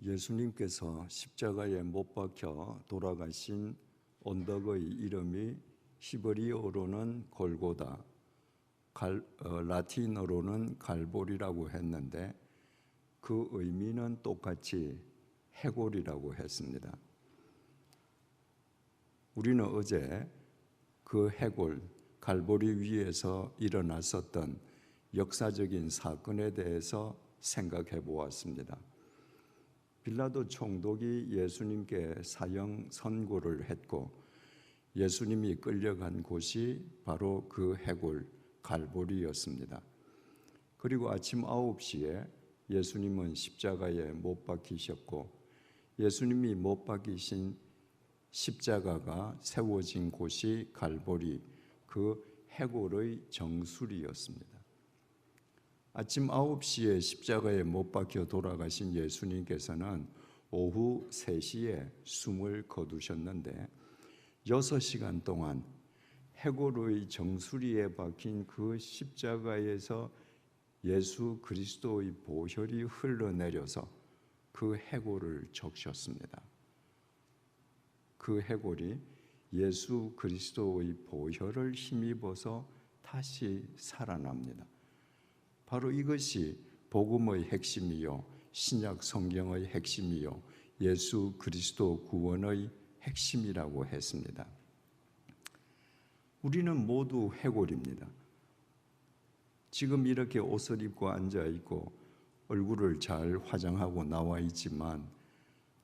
예수님께서 십자가에 못 박혀 돌아가신 언덕의 이름이 히브리어로는 골고다, 라틴어로는 갈보리라고 했는데 그 의미는 똑같이 해골이라고 했습니다. 우리는 어제 그 해골, 갈보리 위에서 일어났었던 역사적인 사건에 대해서 생각해 보았습니다. 빌라도 총독이 예수님께 사형 선고를 했고 예수님이 끌려간 곳이 바로 그 해골 갈보리였습니다. 그리고 아침 9시에 예수님은 십자가에 못 박히셨고 예수님이 못 박히신 십자가가 세워진 곳이 갈보리, 그 해골의 정수리였습니다. 아침 9시에 십자가에 못 박혀 돌아가신 예수님께서는 오후 3시에 숨을 거두셨는데 6시간 동안 해골의 정수리에 박힌 그 십자가에서 예수 그리스도의 보혈이 흘러내려서 그 해골을 적셨습니다. 그 해골이 예수 그리스도의 보혈을 힘입어서 다시 살아납니다. 바로 이것이 복음의 핵심이요, 신약 성경의 핵심이요, 예수 그리스도 구원의 핵심이라고 했습니다. 우리는 모두 해골입니다. 지금 이렇게 옷을 입고 앉아 있고 얼굴을 잘 화장하고 나와 있지만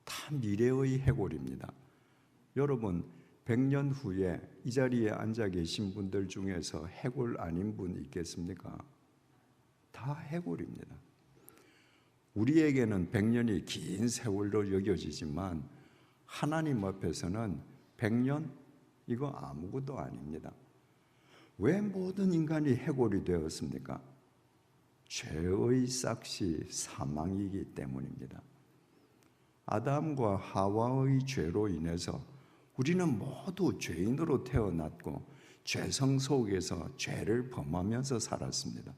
다 미래의 해골입니다. 여러분, 100년 후에 이 자리에 앉아 계신 분들 중에서 해골 아닌 분 있겠습니까? 다 해골입니다. 우리에게는 100년이 긴 세월로 여겨지지만 하나님 앞에서는 100년 이거 아무것도 아닙니다. 왜 모든 인간이 해골이 되었습니까? 죄의 싹시 사망이기 때문입니다. 아담과 하와의 죄로 인해서 우리는 모두 죄인으로 태어났고 죄성 속에서 죄를 범하면서 살았습니다.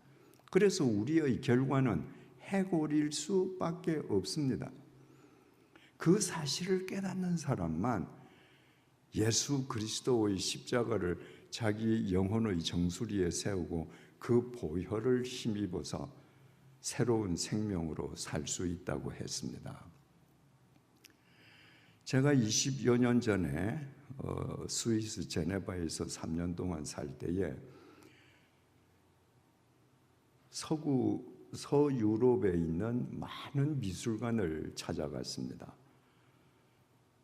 그래서 우리의 결과는 해골일 수밖에 없습니다. 그 사실을 깨닫는 사람만 예수 그리스도의 십자가를 자기 영혼의 정수리에 세우고 그 보혈을 힘입어서 새로운 생명으로 살 수 있다고 했습니다. 제가 20여 년 전에 스위스 제네바에서 3년 동안 살 때에 서유럽에 있는 많은 미술관을 찾아갔습니다.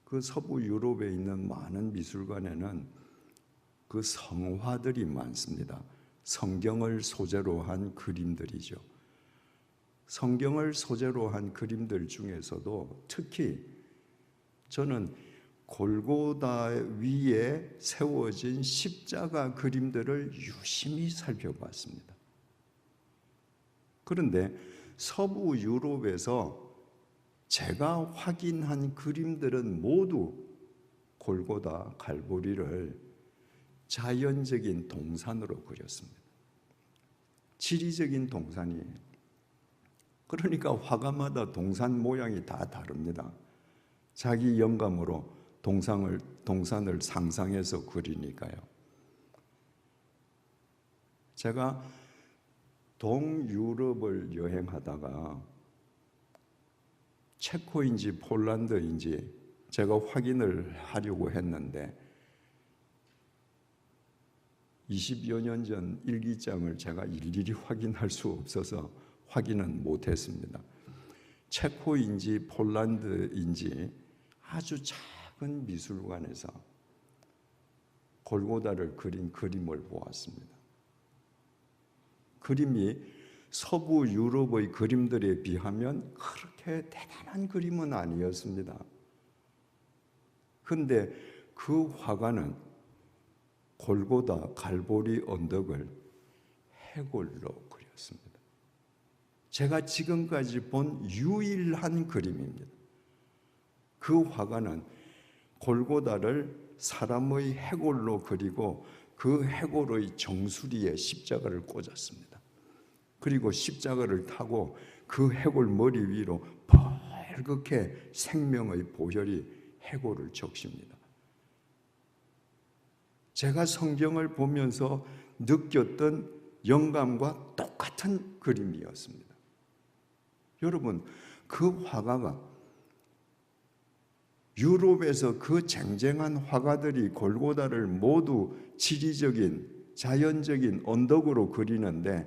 그 서부 유럽에 있는 많은 미술관에는 그 성화들이 많습니다. 성경을 소재로 한 그림들이죠. 성경을 소재로 한 그림들 중에서도 특히 저는 골고다 위에 세워진 십자가 그림들을 유심히 살펴봤습니다. 그런데 서부 유럽에서 제가 확인한 그림들은 모두 골고다 갈보리를 자연적인 동산으로 그렸습니다. 지리적인 동산이에요. 그러니까 화가마다 동산 모양이 다 다릅니다. 자기 영감으로 동산을 상상해서 그리니까요. 제가 동유럽을 여행하다가 체코인지 폴란드인지 제가 확인을 하려고 했는데 20여 년 전 일기장을 제가 일일이 확인할 수 없어서 확인은 못했습니다. 체코인지 폴란드인지 아주 작은 미술관에서 골고다를 그린 그림을 보았습니다. 그림이 서부 유럽의 그림들에 비하면 그렇게 대단한 그림은 아니었습니다. 그런데 그 화가는 골고다 갈보리 언덕을 해골로 그렸습니다. 제가 지금까지 본 유일한 그림입니다. 그 화가는 골고다를 사람의 해골로 그리고 그 해골의 정수리에 십자가를 꽂았습니다. 그리고 십자가를 타고 그 해골 머리 위로 빨갛게 생명의 보혈이 해골을 적십니다. 제가 성경을 보면서 느꼈던 영감과 똑같은 그림이었습니다. 여러분, 그 화가가 유럽에서 그 쟁쟁한 화가들이 골고다를 모두 지리적인 자연적인 언덕으로 그리는데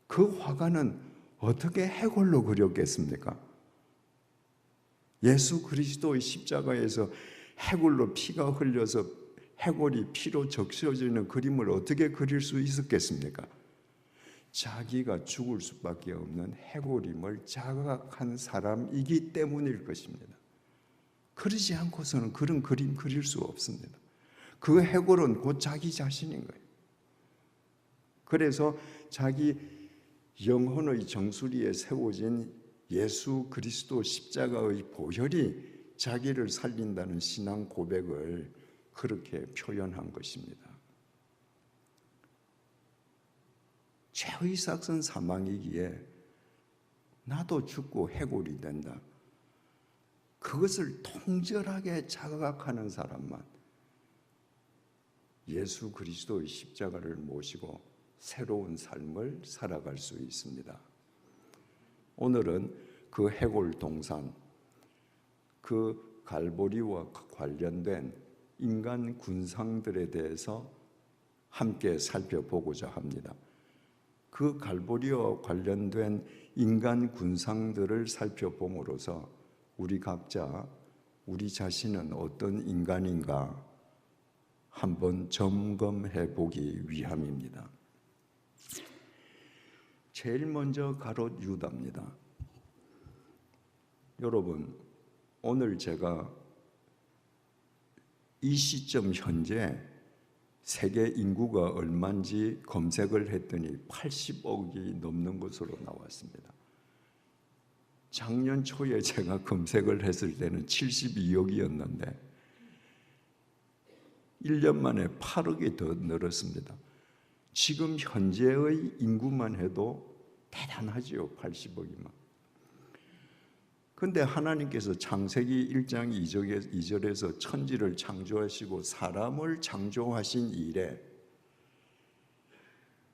그 화가는 어떻게 해골로 그렸겠습니까? 예수 그리스도의 십자가에서 해골로 피가 흘려서 해골이 피로 적셔지는 그림을 어떻게 그릴 수 있었겠습니까? 자기가 죽을 수밖에 없는 해골임을 자각한 사람이기 때문일 것입니다. 그러지 않고서는 그런 그림 그릴 수 없습니다. 그 해골은 곧 자기 자신인 거예요. 그래서 자기 영혼의 정수리에 세워진 예수 그리스도 십자가의 보혈이 자기를 살린다는 신앙 고백을 그렇게 표현한 것입니다. 죄의 삭은 사망이기에 나도 죽고 해골이 된다. 그것을 통절하게 자각하는 사람만 예수 그리스도의 십자가를 모시고 새로운 삶을 살아갈 수 있습니다. 오늘은 그 해골 동상, 그 갈보리와 관련된 인간 군상들에 대해서 함께 살펴보고자 합니다. 그 갈보리와 관련된 인간 군상들을 살펴봄으로써 우리 각자, 우리 자신은 어떤 인간인가 한번 점검해 보기 위함입니다. 제일 먼저 가롯 유다입니다. 여러분, 오늘 제가 이 시점 현재 세계 인구가 얼마인지 검색을 했더니 80억이 넘는 것으로 나왔습니다. 작년 초에 제가 검색을 했을 때는 72억이었는데 1년 만에 8억이 더 늘었습니다. 지금 현재의 인구만 해도 대단하지요. 80억이면. 그런데 하나님께서 창세기 1장 2절에서 천지를 창조하시고 사람을 창조하신 이래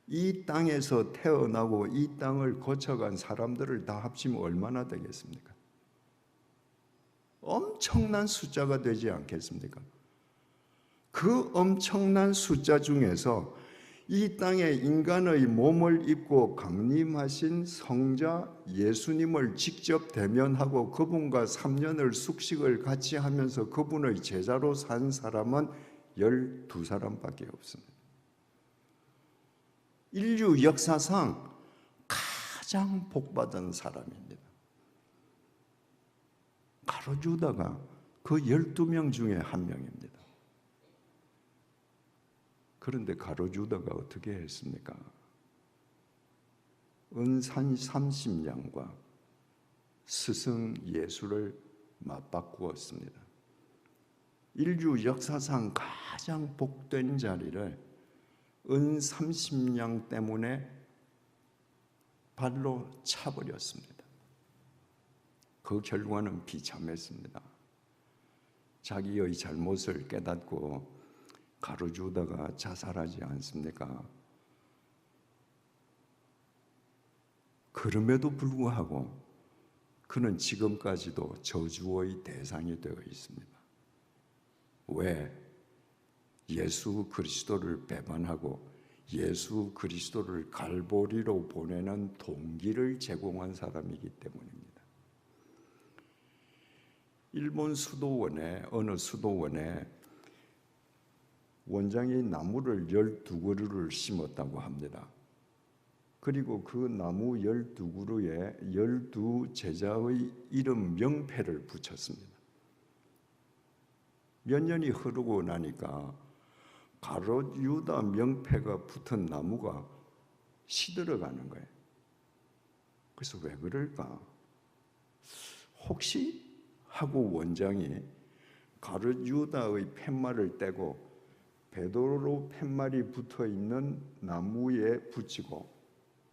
이 땅에서 태어나고 이 땅을 거쳐간 사람들을 다 합치면 얼마나 되겠습니까? 엄청난 숫자가 되지 않겠습니까? 그 엄청난 숫자 중에서 이 땅에 인간의 몸을 입고 강림하신 성자 예수님을 직접 대면하고 그분과 3년을 숙식을 같이 하면서 그분의 제자로 산 사람은 12사람밖에 없습니다. 인류 역사상 가장 복받은 사람입니다. 가롯 유다가 그 12명 중에 한 명입니다. 그런데 가롯 유다가 어떻게 했습니까? 은산 30냥과 스승 예수를 맞바꾸었습니다. 인류 역사상 가장 복된 자리를 은 30냥 때문에 발로 차버렸습니다. 그 결과는 비참했습니다. 자기의 잘못을 깨닫고 가롯 유다가 자살하지 않습니까? 그럼에도 불구하고 그는 지금까지도 저주의 대상이 되어 있습니다. 왜? 예수 그리스도를 배반하고 예수 그리스도를 갈보리로 보내는 동기를 제공한 사람이기 때문입니다. 일본 수도원에 어느 수도원에 원장이 나무를 12그루를 심었다고 합니다. 그리고 그 나무 12그루에 12제자의 이름 명패를 붙였습니다. 몇 년이 흐르고 나니까 가롯 유다 명패가 붙은 나무가 시들어가는 거예요. 그래서 왜 그럴까? 혹시 하고 원장이 가롯 유다의 팻말을 떼고 베드로 팻말이 붙어있는 나무에 붙이고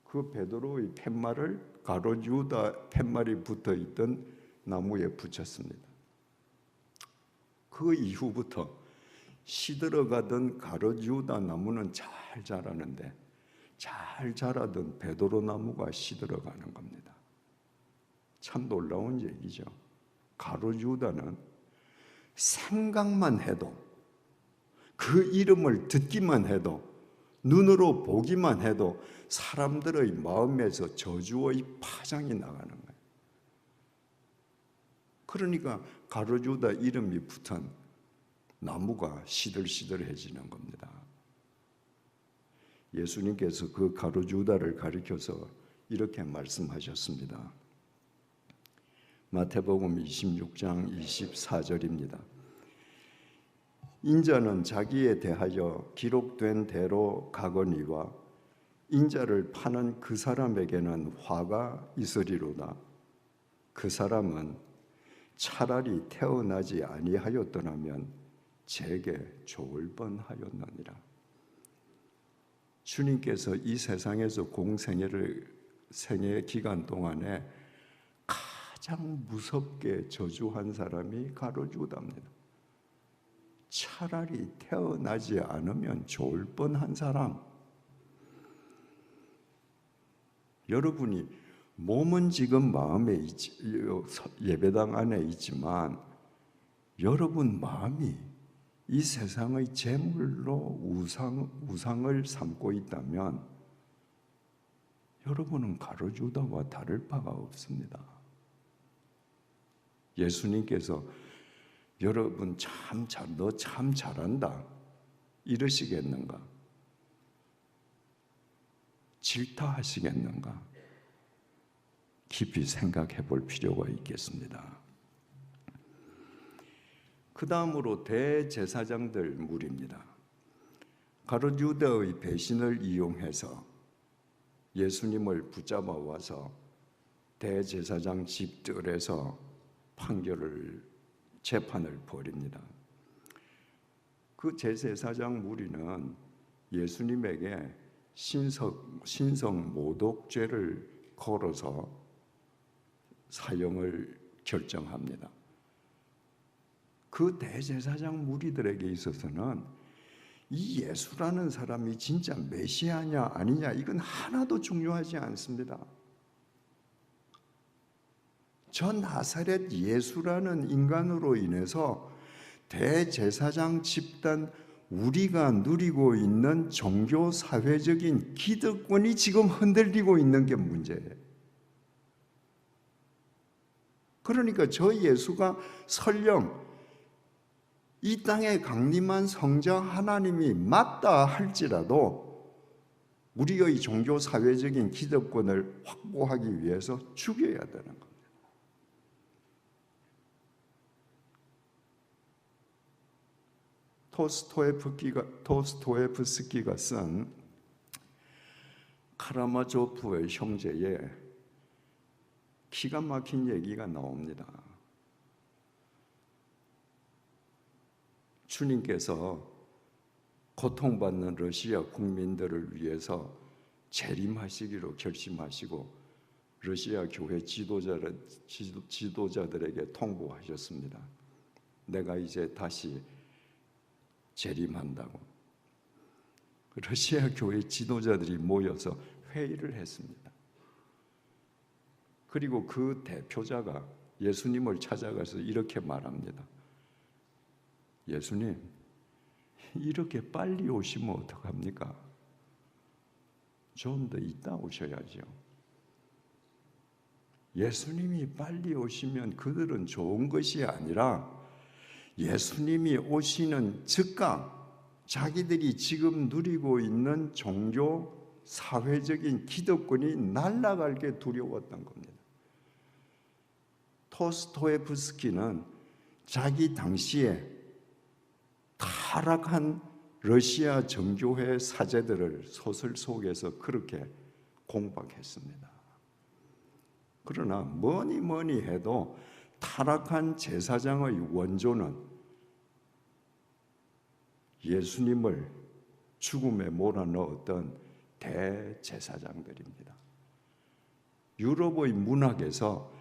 그 베드로의 팻말을 가롯 유다 팻말이 붙어있던 나무에 붙였습니다. 그 이후부터 시들어가던 가르지우다 나무는 잘 자라는데 잘 자라던 베드로 나무가 시들어가는 겁니다. 참 놀라운 얘기죠. 가르지우다는 생각만 해도, 그 이름을 듣기만 해도, 눈으로 보기만 해도 사람들의 마음에서 저주의 파장이 나가는 거예요. 그러니까 가르지우다 이름이 붙은 나무가 시들시들해지는 겁니다. 예수님께서 그 가르지우다를 가리켜서 이렇게 말씀하셨습니다. 마태복음 26장 24절입니다. 인자는 자기에 대하여 기록된 대로 가거니와 인자를 파는 그 사람에게는 화가 있으리로다. 그 사람은 차라리 태어나지 아니하였더라면 제게 좋을 뻔하였느니라. 주님께서 이 세상에서 생애 기간 동안에 가장 무섭게 저주한 사람이 가르지우다입니다. 차라리 태어나지 않으면 좋을 뻔한 사람. 여러분이 몸은 지금 마음에 예배당 안에 있지만 여러분 마음이 이 세상의 재물로 우상을 삼고 있다면 여러분은 가르지우다와 다를 바가 없습니다. 예수님께서 여러분 너 참 잘한다 이러시겠는가? 질타하시겠는가? 깊이 생각해 볼 필요가 있겠습니다. 그 다음으로 대제사장들 무리입니다. 가르지우다의 배신을 이용해서 예수님을 붙잡아 와서 대제사장 집들에서 재판을 벌입니다. 그 제사장 무리는 예수님에게 신성 모독죄를 걸어서 사형을 결정합니다. 그 대제사장 무리들에게 있어서는 이 예수라는 사람이 진짜 메시아냐 아니냐 이건 하나도 중요하지 않습니다. 저 나사렛 예수라는 인간으로 인해서 대제사장 집단 우리가 누리고 있는 종교 사회적인 기득권이 지금 흔들리고 있는 게 문제예요. 그러니까 저 예수가 설령 이 땅에 강림한 성자 하나님이 맞다 할지라도 우리의 종교 사회적인 기득권을 확보하기 위해서 죽여야 되는 겁니다. 도스토옙스키가 쓴 카라마조프의 형제에 기가 막힌 얘기가 나옵니다. 주님께서 고통받는 러시아 국민들을 위해서 재림하시기로 결심하시고 러시아 교회 지도자들에게 통보하셨습니다. 내가 이제 다시 재림한다고. 러시아 교회 지도자들이 모여서 회의를 했습니다. 그리고 그 대표자가 예수님을 찾아가서 이렇게 말합니다. 예수님, 이렇게 빨리 오시면 어떡합니까? 좀 더 있다 오셔야죠. 예수님이 빨리 오시면 그들은 좋은 것이 아니라 예수님이 오시는 즉각 자기들이 지금 누리고 있는 종교 사회적인 기득권이 날아갈 게 두려웠던 겁니다. 도스토옙스키는 자기 당시에 타락한 러시아 정교회 사제들을 소설 속에서 그렇게 공박했습니다. 그러나 뭐니 해도 타락한 제사장의 원조는 예수님을 죽음에 몰아넣었던 대제사장들입니다. 유럽의 문학에서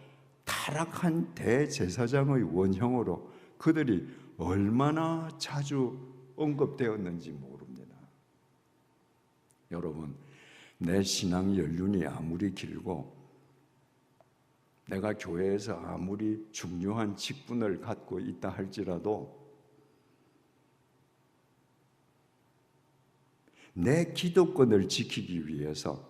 타락한 대제사장의 원형으로 그들이 얼마나 자주 언급되었는지 모릅니다. 여러분, 내 신앙 연륜이 아무리 길고 내가 교회에서 아무리 중요한 직분을 갖고 있다 할지라도 내 기득권을 지키기 위해서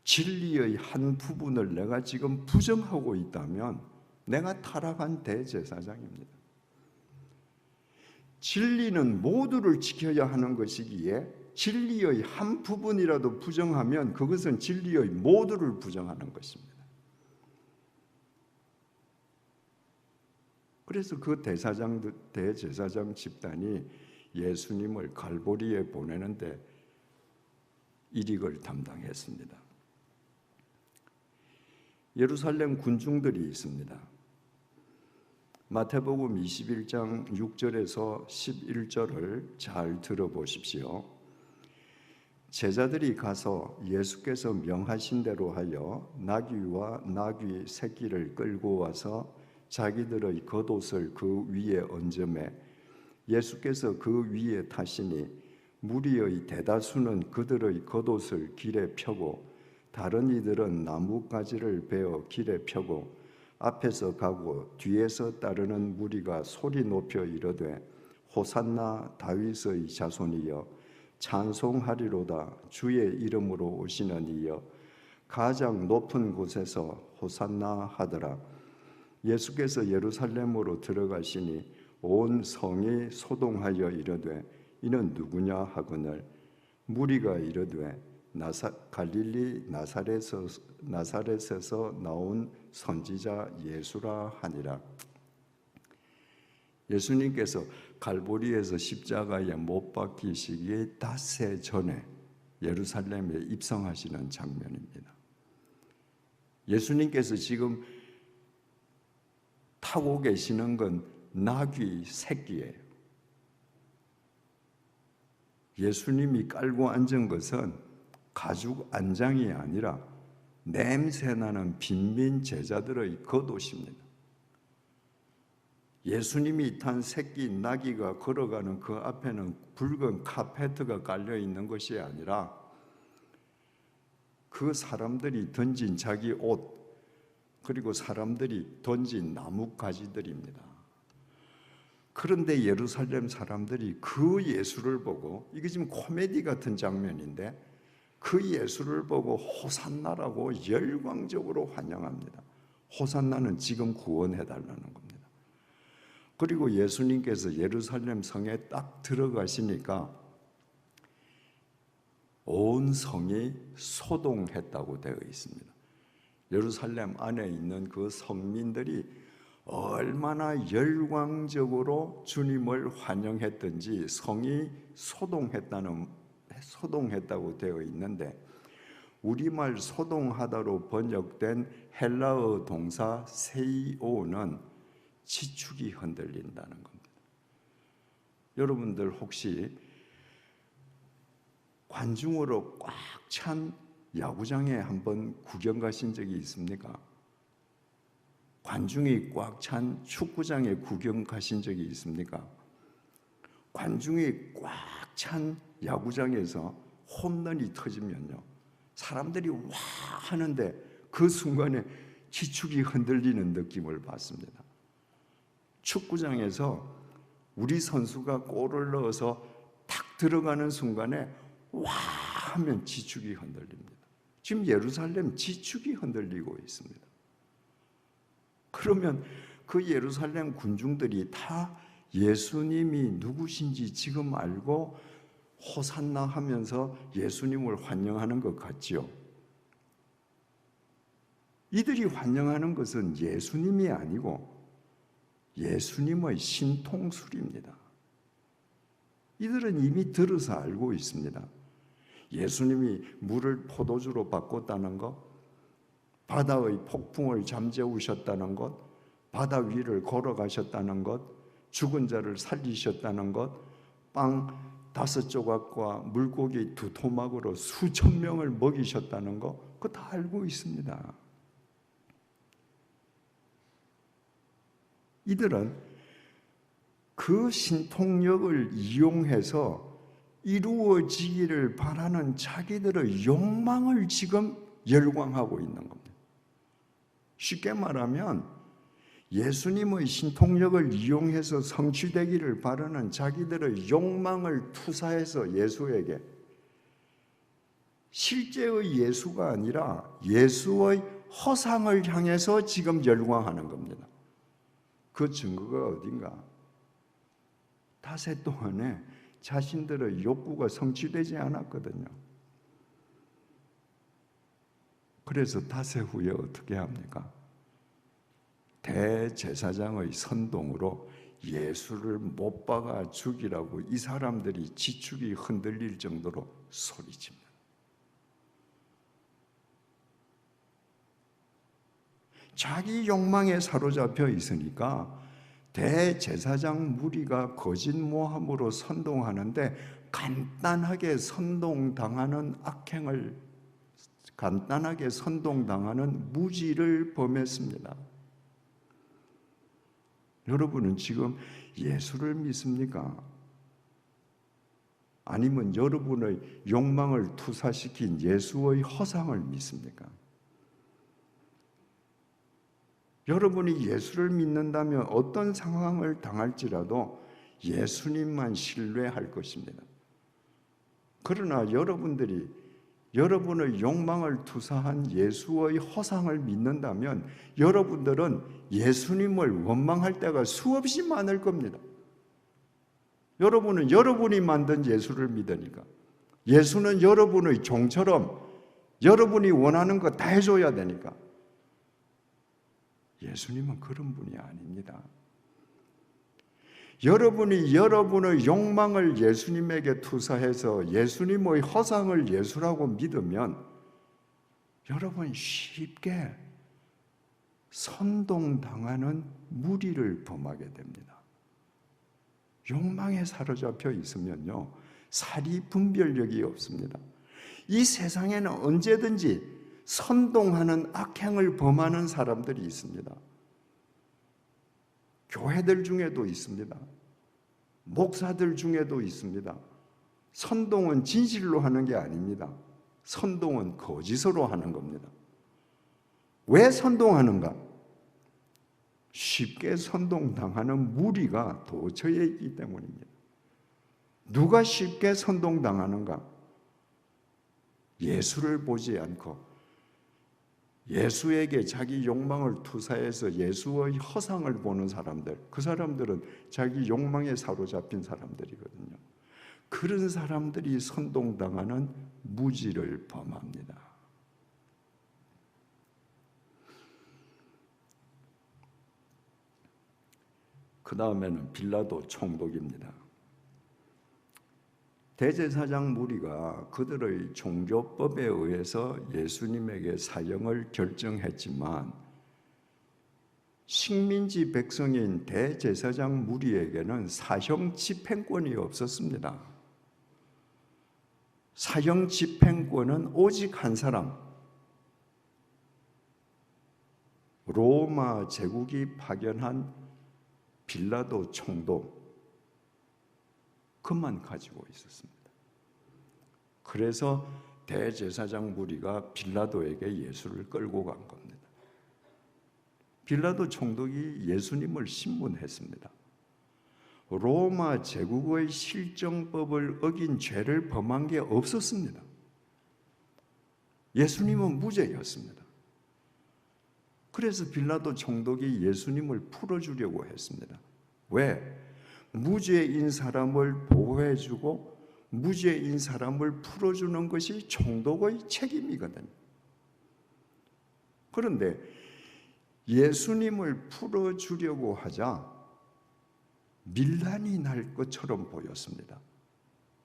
진리의 한 부분을 내가 지금 부정하고 있다면 내가 타락한 대제사장입니다. 진리는 모두를 지켜야 하는 것이기에 진리의 한 부분이라도 부정하면 그것은 진리의 모두를 부정하는 것입니다. 그래서 그 대제사장 집단이 예수님을 갈보리에 보내는데 일익을 담당했습니다. 예루살렘 군중들이 있습니다. 마태복음 21장 6절에서 11절을 잘 들어보십시오. 제자들이 가서 예수께서 명하신 대로 하여 나귀와 나귀 새끼를 끌고 와서 자기들의 겉옷을 그 위에 얹음에 예수께서 그 위에 타시니 무리의 대다수는 그들의 겉옷을 길에 펴고 다른 이들은 나뭇가지를 베어 길에 펴고 앞에서 가고 뒤에서 따르는 무리가 소리 높여 이르되 호산나 다윗의 자손이여 찬송하리로다 주의 이름으로 오시는 이여 가장 높은 곳에서 호산나 하더라. 예수께서 예루살렘으로 들어가시니 온 성이 소동하여 이르되 이는 누구냐 하거늘 무리가 이르되 갈릴리 나사렛에서 나온 선지자 예수라 하니라. 예수님께서 갈보리에서 십자가에 못 박히시기 닷새 전에 예루살렘에 입성하시는 장면입니다. 예수님께서 지금 타고 계시는 건 나귀 새끼예요. 예수님이 깔고 앉은 것은 가죽 안장이 아니라 냄새나는 빈민 제자들의 겉옷입니다. 예수님이 탄 새끼 나귀가 걸어가는 그 앞에는 붉은 카페트가 깔려 있는 것이 아니라 그 사람들이 던진 자기 옷 그리고 사람들이 던진 나뭇가지들입니다. 그런데 예루살렘 사람들이 그 예수를 보고, 이게 지금 코미디 같은 장면인데 그 예수를 보고 호산나라고 열광적으로 환영합니다. 호산나는 지금 구원해달라는 겁니다. 그리고 예수님께서 예루살렘 성에 딱 들어가시니까 온 성이 소동했다고 되어 있습니다. 예루살렘 안에 있는 그 성민들이 얼마나 열광적으로 주님을 환영했던지 성이 소동했다고 되어 있는데, 우리말 소동하다로 번역된 헬라어 동사 세이오는 지축이 흔들린다는 겁니다. 여러분들 혹시 관중으로 꽉 찬 야구장에 한번 구경 가신 적이 있습니까? 관중이 꽉 찬 축구장에 구경 가신 적이 있습니까? 관중이 꽉 찬 야구장에서 홈런이 터지면요, 사람들이 와 하는데 그 순간에 지축이 흔들리는 느낌을 받습니다. 축구장에서 우리 선수가 골을 넣어서 탁 들어가는 순간에 와 하면 지축이 흔들립니다. 지금 예루살렘 지축이 흔들리고 있습니다. 그러면 그 예루살렘 군중들이 다 예수님이 누구신지 지금 알고 호산나 하면서 예수님을 환영하는 것 같지요? 이들이 환영하는 것은 예수님이 아니고 예수님의 신통술입니다. 이들은 이미 들어서 알고 있습니다. 예수님이 물을 포도주로 바꿨다는 것, 바다의 폭풍을 잠재우셨다는 것, 바다 위를 걸어가셨다는 것, 죽은 자를 살리셨다는 것, 빵 5조각과 물고기 2토막으로 뭐 수천 명을 먹이셨다는 것, 그거 다 알고 있습니다. 이들은 그 신통력을 이용해서 이루어지기를 바라는 자기들의 욕망을 지금 열광하고 있는 겁니다. 쉽게 말하면 예수님의 신통력을 이용해서 성취되기를 바라는 자기들의 욕망을 투사해서 예수에게, 실제의 예수가 아니라 예수의 허상을 향해서 지금 열광하는 겁니다. 그 증거가 어딘가? 닷새 동안에 자신들의 욕구가 성취되지 않았거든요. 그래서 닷새 후에 어떻게 합니까? 대제사장의 선동으로 예수를 못 박아 죽이라고 이 사람들이 지축이 흔들릴 정도로 소리칩니다. 자기 욕망에 사로잡혀 있으니까 대제사장 무리가 거짓 모함으로 선동하는데 간단하게 선동당하는 무지를 범했습니다. 여러분은 지금 예수를 믿습니까? 아니면 여러분의 욕망을 투사시킨 예수의 허상을 믿습니까? 여러분이 예수를 믿는다면 어떤 상황을 당할지라도 예수님만 신뢰할 것입니다. 그러나 여러분들이 여러분의 욕망을 투사한 예수의 허상을 믿는다면 여러분들은 예수님을 원망할 때가 수없이 많을 겁니다. 여러분은 여러분이 만든 예수를 믿으니까, 예수는 여러분의 종처럼 여러분이 원하는 거 다 해줘야 되니까. 예수님은 그런 분이 아닙니다. 여러분이 여러분의 욕망을 예수님에게 투사해서 예수님의 허상을 예수라고 믿으면 여러분 쉽게 선동당하는 무리를 범하게 됩니다. 욕망에 사로잡혀 있으면요, 사리 분별력이 없습니다. 이 세상에는 언제든지 선동하는 악행을 범하는 사람들이 있습니다. 교회들 중에도 있습니다. 목사들 중에도 있습니다. 선동은 진실로 하는 게 아닙니다. 선동은 거짓으로 하는 겁니다. 왜 선동하는가? 쉽게 선동당하는 무리가 도처에 있기 때문입니다. 누가 쉽게 선동당하는가? 예수를 보지 않고 예수에게 자기 욕망을 투사해서 예수의 허상을 보는 사람들, 그 사람들은 자기 욕망에 사로잡힌 사람들이거든요. 그런 사람들이 선동당하는 무지를 범합니다. 그 다음에는 빌라도 총독입니다. 대제사장 무리가 그들의 종교법에 의해서 예수님에게 사형을 결정했지만 식민지 백성인 대제사장 무리에게는 사형 집행권이 없었습니다. 사형 집행권은 오직 한 사람, 로마 제국이 파견한 빌라도 총독, 그만 가지고 있었습니다. 그래서 대제사장 무리가 빌라도에게 예수를 끌고 간 겁니다. 빌라도 총독이 예수님을 신문했습니다. 로마 제국의 실정법을 어긴 죄를 범한 게 없었습니다. 예수님은 무죄였습니다. 그래서 빌라도 총독이 예수님을 풀어주려고 했습니다. 왜? 무죄인 사람을 보호해주고 무죄인 사람을 풀어주는 것이 총독의 책임이거든요. 그런데 예수님을 풀어주려고 하자 밀란이 날 것처럼 보였습니다.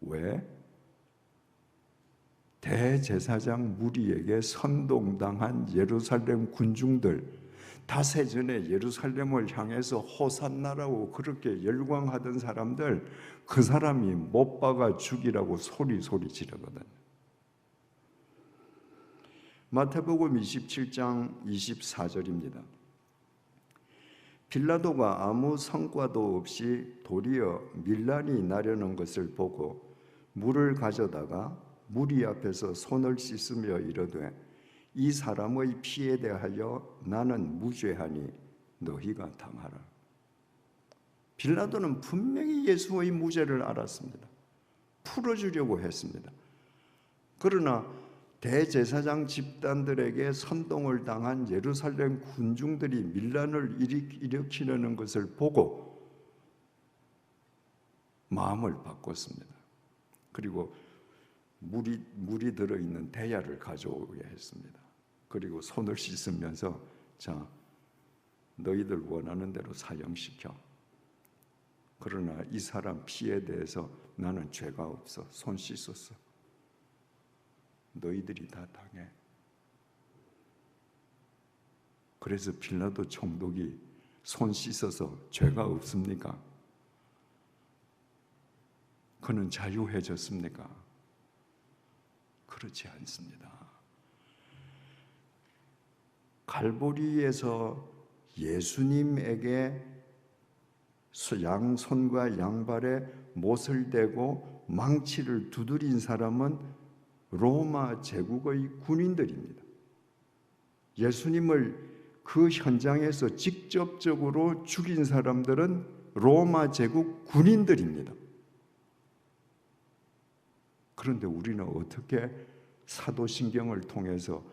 왜? 대제사장 무리에게 선동당한 예루살렘 군중들, 닷새 전에 예루살렘을 향해서 호산나라고 그렇게 열광하던 사람들, 그 사람이 못 박아 죽이라고 소리 지르거든요. 마태복음 27장 24절입니다. 빌라도가 아무 성과도 없이 도리어 밀란이 나려는 것을 보고 물을 가져다가 무리 앞에서 손을 씻으며 이르되 이 사람의 피에 대하여 나는 무죄하니 너희가 당하라. 빌라도는 분명히 예수의 무죄를 알았습니다. 풀어주려고 했습니다. 그러나 대제사장 집단들에게 선동을 당한 예루살렘 군중들이 밀란을 일으키려는 것을 보고 마음을 바꿨습니다. 그리고 물이 들어있는 대야를 가져오게 했습니다. 그리고 손을 씻으면서 자, 너희들 원하는 대로 사형시켜. 그러나 이 사람 피에 대해서 나는 죄가 없어. 손 씻었어. 너희들이 다 당해. 그래서 빌라도 총독이 손 씻어서 죄가 없습니까? 그는 자유해졌습니까? 그렇지 않습니다. 갈보리에서 예수님에게 양손과 양발에 못을 대고 망치를 두드린 사람은 로마 제국의 군인들입니다. 예수님을 그 현장에서 직접적으로 죽인 사람들은 로마 제국 군인들입니다. 그런데 우리는 어떻게 사도신경을 통해서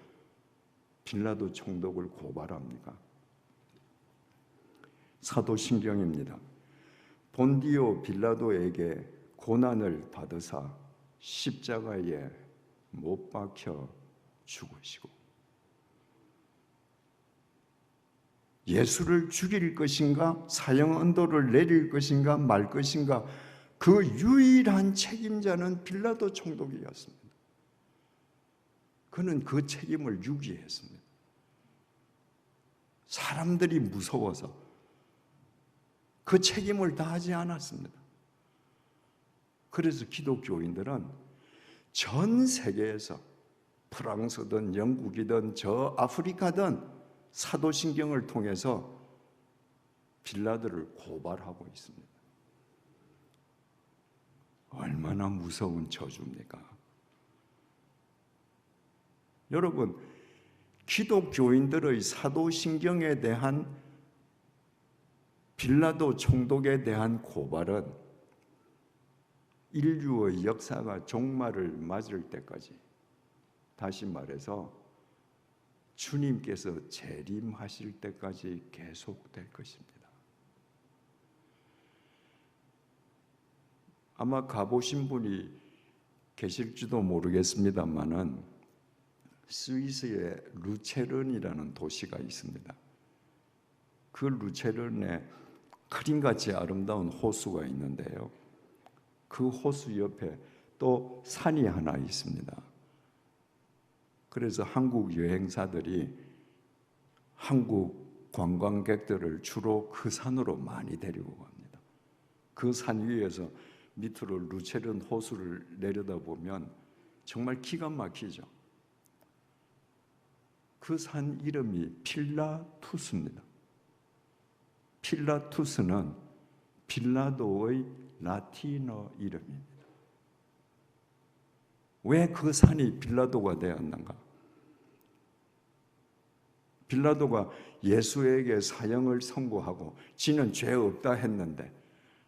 빌라도 총독을 고발합니까? 사도신경입니다. 본디오 빌라도에게 고난을 받으사 십자가에 못 박혀 죽으시고 예수를 죽일 것인가 사형 언도를 내릴 것인가 말 것인가 그 유일한 책임자는 빌라도 총독이었습니다. 그는 그 책임을 유기했습니다. 사람들이 무서워서 그 책임을 다하지 않았습니다. 그래서 기독교인들은 전 세계에서 프랑스든 영국이든 저 아프리카든 사도신경을 통해서 빌라도를 고발하고 있습니다. 얼마나 무서운 저주입니까? 여러분, 기독교인들의 사도신경에 대한 빌라도 총독에 대한 고발은 인류의 역사가 종말을 맞을 때까지, 다시 말해서 주님께서 재림하실 때까지 계속될 것입니다. 아마 가보신 분이 계실지도 모르겠습니다만은 스위스에 루체른이라는 도시가 있습니다. 그 루체른에 그림같이 아름다운 호수가 있는데요. 그 호수 옆에 또 산이 하나 있습니다. 그래서 한국 여행사들이 한국 관광객들을 주로 그 산으로 많이 데리고 갑니다. 그 산 위에서 밑으로 루체른 호수를 내려다보면 정말 기가 막히죠. 그 산 이름이 필라투스입니다. 필라투스는 빌라도의 라틴어 이름입니다. 왜 그 산이 빌라도가 되었는가? 빌라도가 예수에게 사형을 선고하고 지는 죄 없다 했는데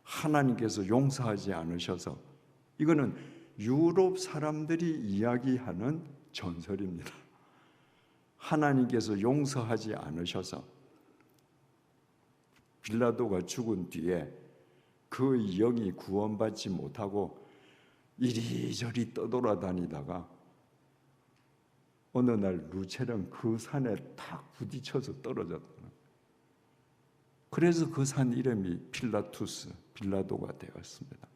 하나님께서 용서하지 않으셔서, 이거는 유럽 사람들이 이야기하는 전설입니다. 하나님께서 용서하지 않으셔서 빌라도가 죽은 뒤에 그 영이 구원받지 못하고 이리저리 떠돌아다니다가 어느 날 루체른 그 산에 탁 부딪혀서 떨어졌다. 그래서 그 산 이름이 필라투스, 빌라도가 되었습니다.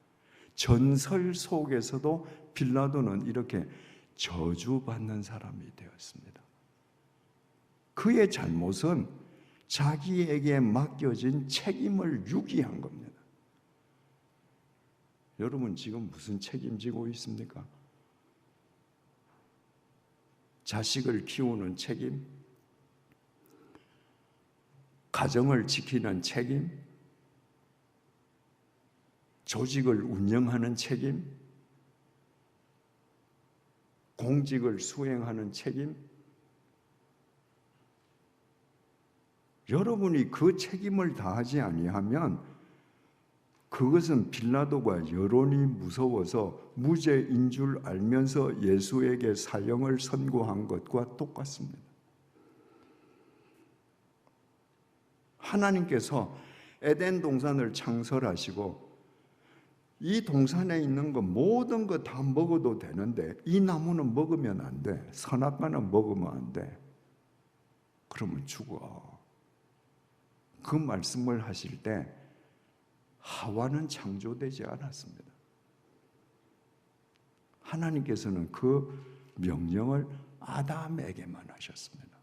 전설 속에서도 빌라도는 이렇게 저주받는 사람이 되었습니다. 그의 잘못은 자기에게 맡겨진 책임을 유기한 겁니다. 여러분 지금 무슨 책임지고 있습니까? 자식을 키우는 책임, 가정을 지키는 책임, 조직을 운영하는 책임, 공직을 수행하는 책임, 여러분이 그 책임을 다하지 아니하면 그것은 빌라도가 여론이 무서워서 무죄인 줄 알면서 예수에게 사형을 선고한 것과 똑같습니다. 하나님께서 에덴 동산을 창설하시고 이 동산에 있는 거 모든 거 다 먹어도 되는데 이 나무는 먹으면 안 돼. 선악과는 먹으면 안 돼. 그러면 죽어. 그 말씀을 하실 때 하와는 창조되지 않았습니다. 하나님께서는 그 명령을 아담에게만 하셨습니다.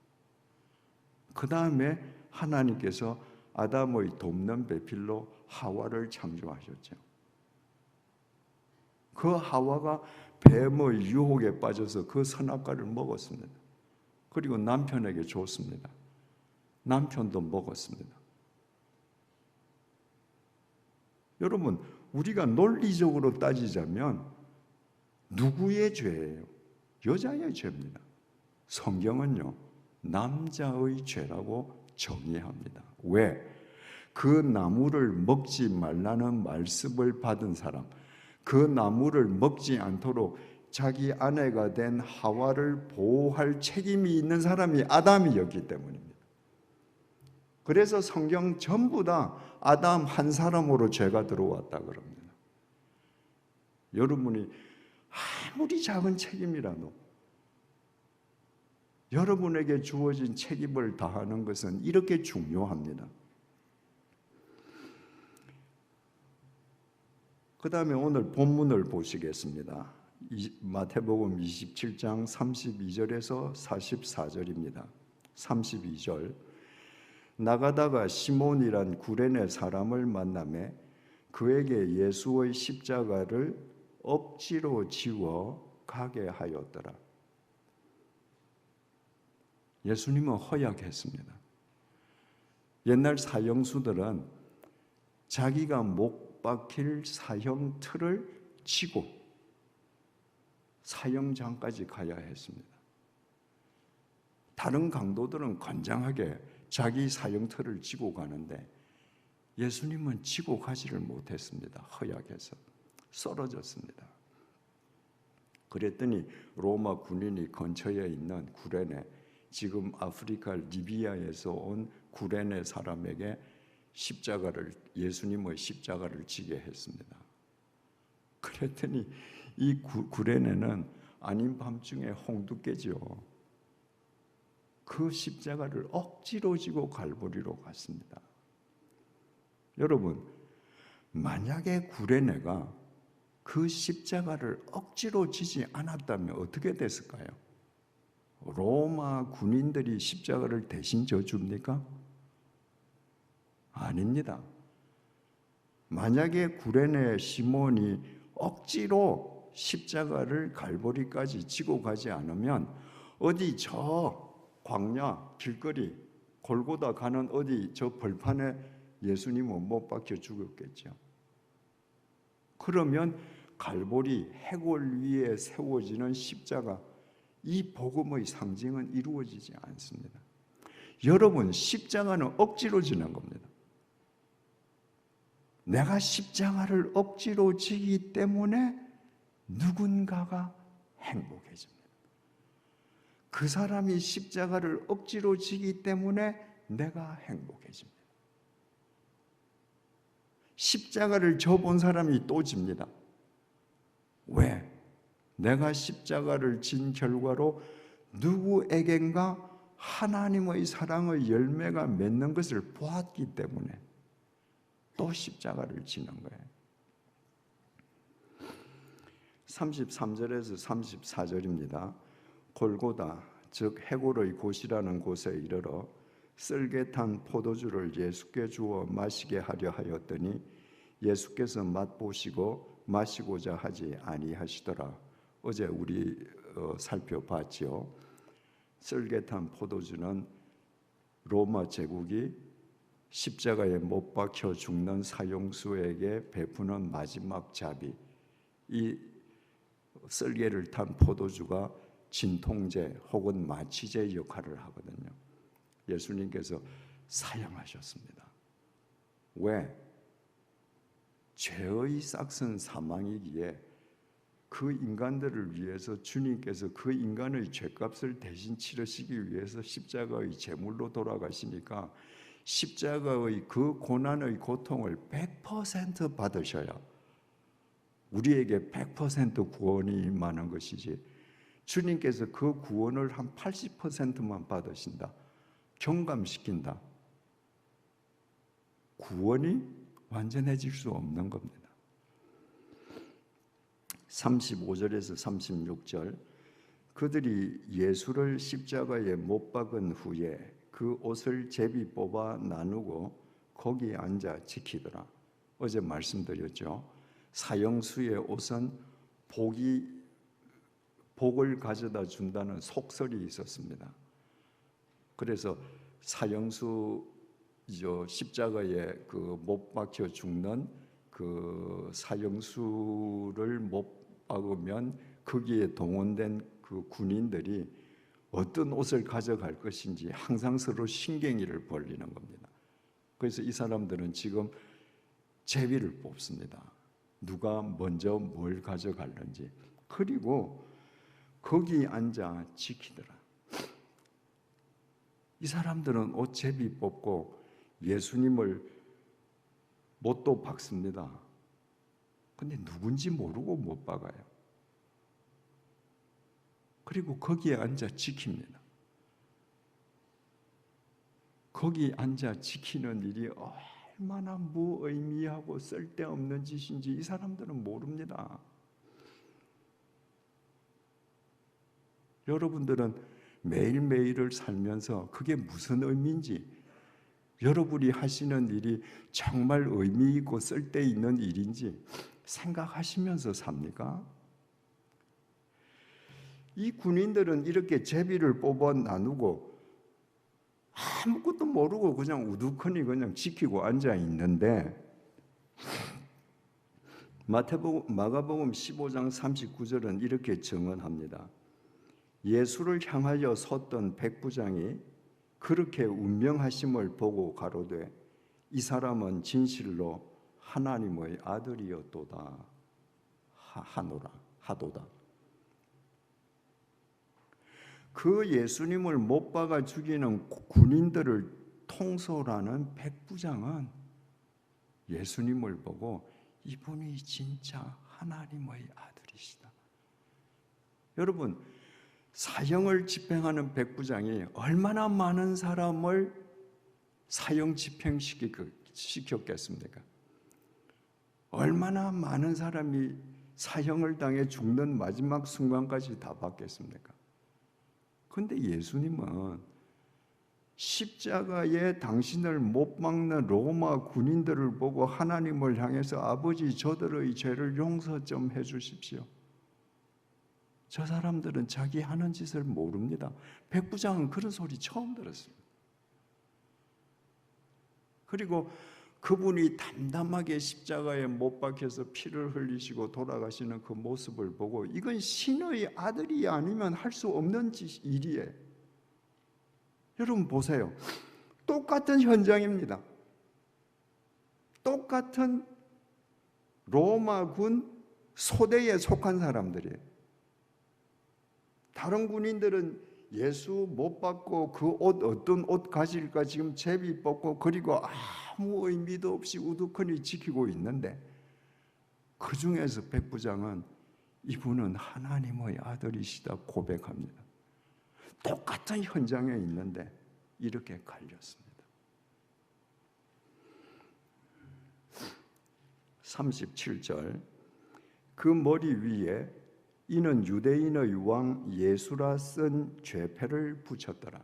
그 다음에 하나님께서 아담의 돕는 배필로 하와를 창조하셨죠. 그 하와가 뱀의 유혹에 빠져서 그 선악과를 먹었습니다. 그리고 남편에게 줬습니다. 남편도 먹었습니다. 여러분, 우리가 논리적으로 따지자면 누구의 죄예요? 여자의 죄입니다. 성경은요, 남자의 죄라고 정의합니다. 왜? 그 나무를 먹지 말라는 말씀을 받은 사람, 그 나무를 먹지 않도록 자기 아내가 된 하와를 보호할 책임이 있는 사람이 아담이었기 때문입니다. 그래서 성경 전부 다 아담 한 사람으로 죄가 들어왔다 그럽니다. 여러분이 아무리 작은 책임이라도 여러분에게 주어진 책임을 다하는 것은 이렇게 중요합니다. 그 다음에 오늘 본문을 보시겠습니다. 마태복음 27장 32절에서 44절입니다. 32절. 나가다가 시몬이란 구레네 사람을 만나매 그에게 예수의 십자가를 억지로 지워 가게 하였더라. 예수님은 허약했습니다. 옛날 사형수들은 자기가 못 박힐 사형 틀을 치고 사형장까지 가야 했습니다. 다른 강도들은 건장하게 자기 사형틀을 지고 가는데 예수님은 지고 가지를 못했습니다. 허약해서 쓰러졌습니다. 그랬더니 로마 군인이 근처에 있는 구레네, 지금 아프리카 리비아에서 온 구레네 사람에게 예수님의 십자가를 지게 했습니다. 그랬더니 이 구레네는 아닌 밤중에 홍두깨죠. 그 십자가를 억지로 지고 갈보리로 갔습니다. 여러분, 만약에 구레네가 그 십자가를 억지로 지지 않았다면 어떻게 됐을까요? 로마 군인들이 십자가를 대신 져줍니까? 아닙니다. 만약에 구레네 시몬이 억지로 십자가를 갈보리까지 지고 가지 않으면 어디 저 광야 길거리 골고다 가는 어디 저 벌판에 예수님은 못 박혀 죽었겠죠. 그러면 갈보리 해골 위에 세워지는 십자가, 이 복음의 상징은 이루어지지 않습니다. 여러분, 십자가는 억지로 지는 겁니다. 내가 십자가를 억지로 지기 때문에 누군가가 행복해집니다. 그 사람이 십자가를 억지로 지기 때문에 내가 행복해집니다. 십자가를 져본 사람이 또 집니다. 왜? 내가 십자가를 진 결과로 누구에겐가 하나님의 사랑의 열매가 맺는 것을 보았기 때문에 또 십자가를 지는 거예요. 33절에서 34절입니다. 골고다, 즉 해골의 곳이라는 곳에 이르러 쓸개탄 포도주를 예수께 주어 마시게 하려 하였더니 예수께서 맛보시고 마시고자 하지 아니하시더라. 어제 우리 살펴봤지요. 쓸개탄 포도주는 로마 제국이 십자가에 못 박혀 죽는 사형수에게 베푸는 마지막 자비, 이 썰개를 탄 포도주가 진통제 혹은 마취제 역할을 하거든요. 예수님께서 사용하셨습니다. 왜? 죄의 싹슨 사망이기에 그 인간들을 위해서 주님께서 그 인간의 죄값을 대신 치르시기 위해서 십자가의 제물로 돌아가시니까 십자가의 그 고난의 고통을 100% 받으셔야 우리에게 100% 구원이 임하는 것이지, 주님께서 그 구원을 한 80%만 받으신다, 경감시킨다, 구원이 완전해질 수 없는 겁니다. 35절에서 36절, 그들이 예수를 십자가에 못 박은 후에 그 옷을 제비 뽑아 나누고 거기 앉아 지키더라. 어제 말씀드렸죠. 사형수의 옷은 복을 가져다 준다는 속설이 있었습니다. 그래서 사형수 십자가에 그 못 박혀 죽는 그 사형수를 못 박으면 거기에 동원된 그 군인들이 어떤 옷을 가져갈 것인지 항상 서로 신경이를 벌리는 겁니다. 그래서 이 사람들은 지금 제비를 뽑습니다. 누가 먼저 뭘 가져갈는지. 그리고 거기 앉아 지키더라. 이 사람들은 옷 제비 뽑고 예수님을 못도 박습니다. 근데 누군지 모르고 못 박아요. 그리고 거기에 앉아 지킵니다. 거기 앉아 지키는 일이 얼마나 무의미하고 쓸데없는 짓인지 이 사람들은 모릅니다. 여러분들은 매일매일을 살면서 그게 무슨 의미인지, 여러분이 하시는 일이 정말 의미 있고 쓸데있는 일인지 생각하시면서 삽니까? 이 군인들은 이렇게 제비를 뽑아 나누고 아무것도 모르고 그냥 우두커니 그냥 지키고 앉아 있는데, 마가복음 15장 39절은 이렇게 증언합니다. 예수를 향하여 섰던 백부장이 그렇게 운명하심을 보고 가로되 이 사람은 진실로 하나님의 아들이었도다 하도다. 그 예수님을 못 박아 죽이는 군인들을 통솔하는 백부장은 예수님을 보고 이분이 진짜 하나님의 아들이시다. 여러분, 사형을 집행하는 백부장이 얼마나 많은 사람을 사형 집행시켰겠습니까? 얼마나 많은 사람이 사형을 당해 죽는 마지막 순간까지 다 받겠습니까? 그런데 예수님은 십자가에 당신을 못 박는 로마 군인들을 보고 하나님을 향해서 아버지 저들의 죄를 용서 좀 해주십시오. 저 사람들은 자기 하는 짓을 모릅니다. 백부장은 그런 소리 처음 들었습니다. 그리고 그분이 담담하게 십자가에 못 박혀서 피를 흘리시고 돌아가시는 그 모습을 보고 이건 신의 아들이 아니면 할 수 없는 일이에요. 여러분 보세요. 똑같은 현장입니다. 똑같은 로마군 소대에 속한 사람들이에요. 다른 군인들은 예수 못 받고 그 옷 어떤 옷 가질까 지금 제비 뽑고 그리고 아무 의미도 없이 우두커니 지키고 있는데, 그 중에서 백부장은 이분은 하나님의 아들이시다 고백합니다. 똑같은 현장에 있는데 이렇게 갈렸습니다. 37절, 그 머리 위에 이는 유대인의 왕 예수라 쓴 죄패를 붙였더라.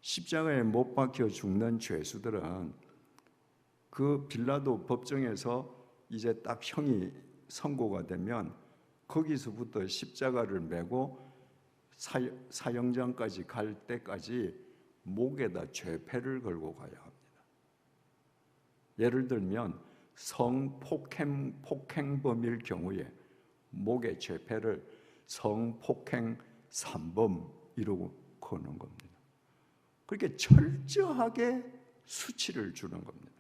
십자가에 못 박혀 죽는 죄수들은 그 빌라도 법정에서 이제 딱 형이 선고가 되면 거기서부터 십자가를 메고 사형장까지 갈 때까지 목에다 죄패를 걸고 가야 합니다. 예를 들면 성폭행범일 경우에 목의 죄패를 성폭행 3범이라고 거는 겁니다. 그렇게 철저하게 수치를 주는 겁니다.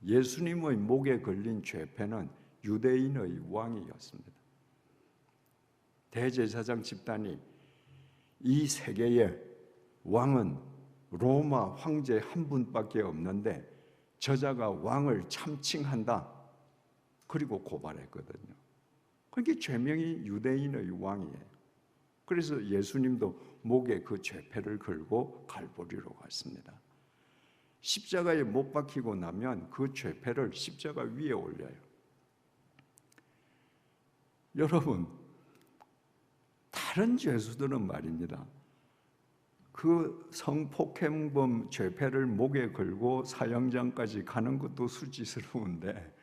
예수님의 목에 걸린 죄패는 유대인의 왕이었습니다. 대제사장 집단이 이 세계의 왕은 로마 황제 한 분밖에 없는데 저자가 왕을 참칭한다. 그리고 고발했거든요. 그게 죄명이 유대인의 왕이에요. 그래서 예수님도 목에 그 죄패를 걸고 갈보리로 갔습니다. 십자가에 못 박히고 나면 그 죄패를 십자가 위에 올려요. 여러분, 다른 죄수들은 말입니다. 그 성폭행범 죄패를 목에 걸고 사형장까지 가는 것도 수치스러운데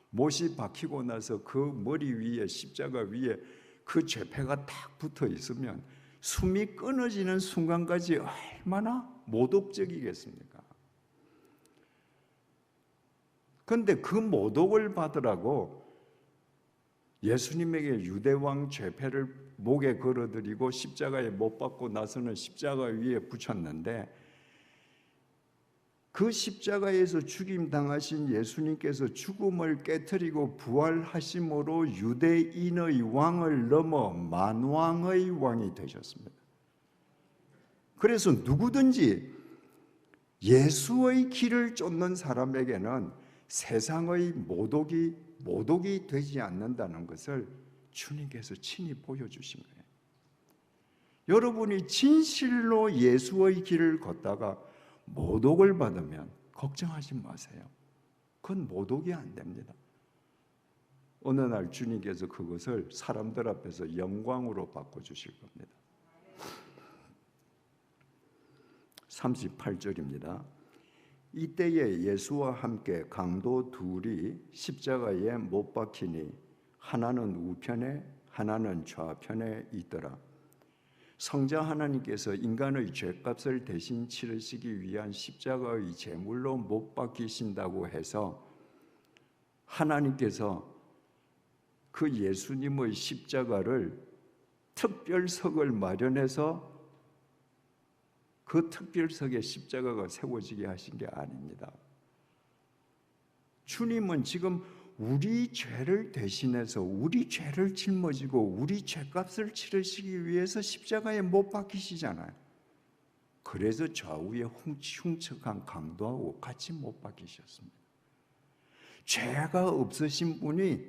못이 박히고 나서 그 머리 위에 십자가 위에 그 죄패가 딱 붙어 있으면 숨이 끊어지는 순간까지 얼마나 모독적이겠습니까? 그런데 그 모독을 받으라고 예수님에게 유대왕 죄패를 목에 걸어드리고 십자가에 못 박고 나서는 십자가 위에 붙였는데 그 십자가에서 죽임 당하신 예수님께서 죽음을 깨뜨리고 부활하심으로 유대인의 왕을 넘어 만왕의 왕이 되셨습니다. 그래서 누구든지 예수의 길을 쫓는 사람에게는 세상의 모독이 되지 않는다는 것을 주님께서 친히 보여주신 거예요. 여러분이 진실로 예수의 길을 걷다가 모독을 받으면 걱정하지 마세요. 그건 모독이 안 됩니다. 어느 날 주님께서 그것을 사람들 앞에서 영광으로 바꿔주실 겁니다. 38절입니다. 이때에 예수와 함께 강도 둘이 십자가에 못 박히니 하나는 우편에 하나는 좌편에 있더라. 성자 하나님께서 인간의 죄값을 대신 치르시기 위한 십자가의 제물로 못 박히신다고 해서 하나님께서 그 예수님의 십자가를 특별석을 마련해서 그 특별석에 십자가가 세워지게 하신 게 아닙니다. 주님은 지금 우리 죄를 대신해서 우리 죄를 짊어지고 우리 죄값을 치르시기 위해서 십자가에 못 박히시잖아요. 그래서 좌우에 흉측한 강도하고 같이 못 박히셨습니다. 죄가 없으신 분이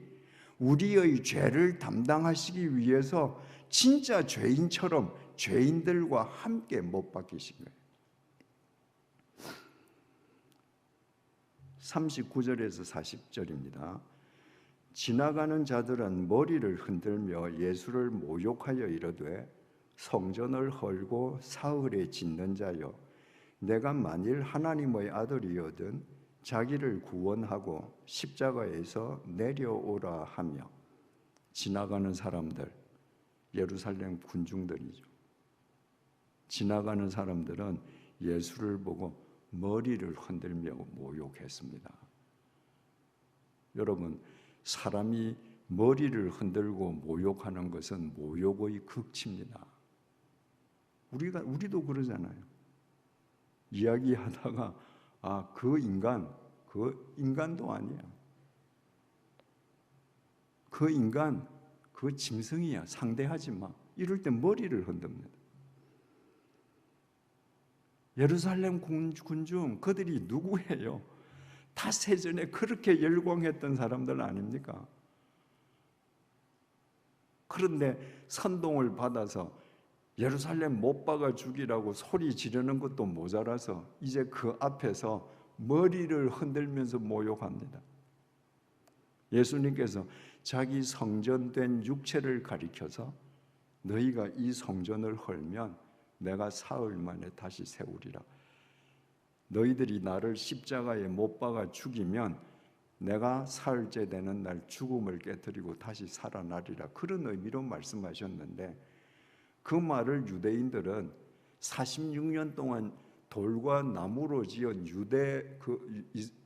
우리의 죄를 담당하시기 위해서 진짜 죄인처럼 죄인들과 함께 못 박히신 거예요. 39절에서 40절입니다. 지나가는 자들은 머리를 흔들며 예수를 모욕하여 이르되 성전을 헐고 사흘에 짓는 자여, 내가 만일 하나님의 아들이거든 자기를 구원하고 십자가에서 내려오라 하며. 지나가는 사람들, 예루살렘 군중들이죠. 지나가는 사람들은 예수를 보고 머리를 흔들며 모욕했습니다. 여러분, 사람이 머리를 흔들고 모욕하는 것은 모욕의 극치입니다. 우리도 그러잖아요. 이야기하다가 그 인간도 아니야. 그 인간, 그 짐승이야. 상대하지 마. 이럴 때 머리를 흔듭니다. 예루살렘 군중, 그들이 누구예요? 다 세전에 그렇게 열광했던 사람들 아닙니까? 그런데 선동을 받아서 예루살렘 못 박아 죽이라고 소리 지르는 것도 모자라서 이제 그 앞에서 머리를 흔들면서 모욕합니다. 예수님께서 자기 성전된 육체를 가리켜서 너희가 이 성전을 헐면 내가 사흘 만에 다시 세우리라. 너희들이 나를 십자가에 못 박아 죽이면 내가 사흘째 되는 날 죽음을 깨뜨리고 다시 살아나리라. 그런 의미로 말씀하셨는데 그 말을 유대인들은 46년 동안 돌과 나무로 지은 유대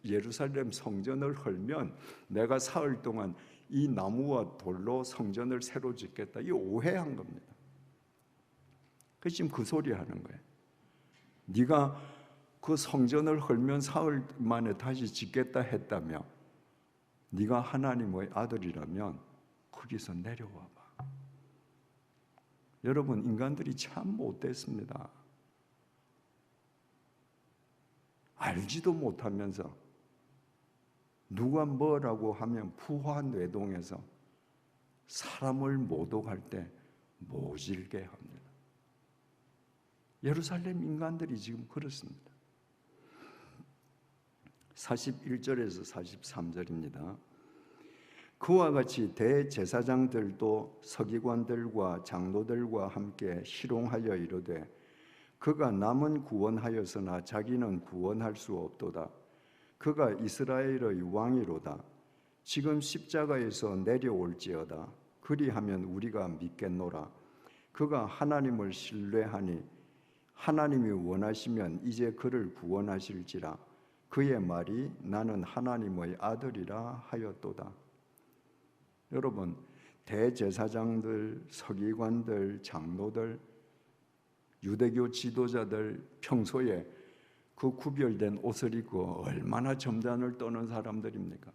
예루살렘 성전을 헐면 내가 사흘 동안 이 나무와 돌로 성전을 새로 짓겠다. 이 오해한 겁니다. 그 지금 그 소리 하는 거예요. 네가 그 성전을 헐면 사흘 만에 다시 짓겠다 했다며, 네가 하나님의 아들이라면 거기서 내려와 봐. 여러분, 인간들이 참 못됐습니다. 알지도 못하면서 누가 뭐라고 하면 부화뇌동에서 사람을 모독할 때 모질게 합니다. 예루살렘 인간들이 지금 그렇습니다. 41절에서 43절입니다. 그와 같이 대제사장들도 서기관들과 장로들과 함께 희롱하여 이르되 그가 남은 구원하였으나 자기는 구원할 수 없도다. 그가 이스라엘의 왕이로다. 지금 십자가에서 내려올지어다. 그리하면 우리가 믿겠노라. 그가 하나님을 신뢰하니 하나님이 원하시면 이제 그를 구원하실지라. 그의 말이 나는 하나님의 아들이라 하였도다. 여러분, 대제사장들, 서기관들, 장로들, 유대교 지도자들 평소에 그 구별된 옷을 입고 얼마나 점잖을 떠는 사람들입니까?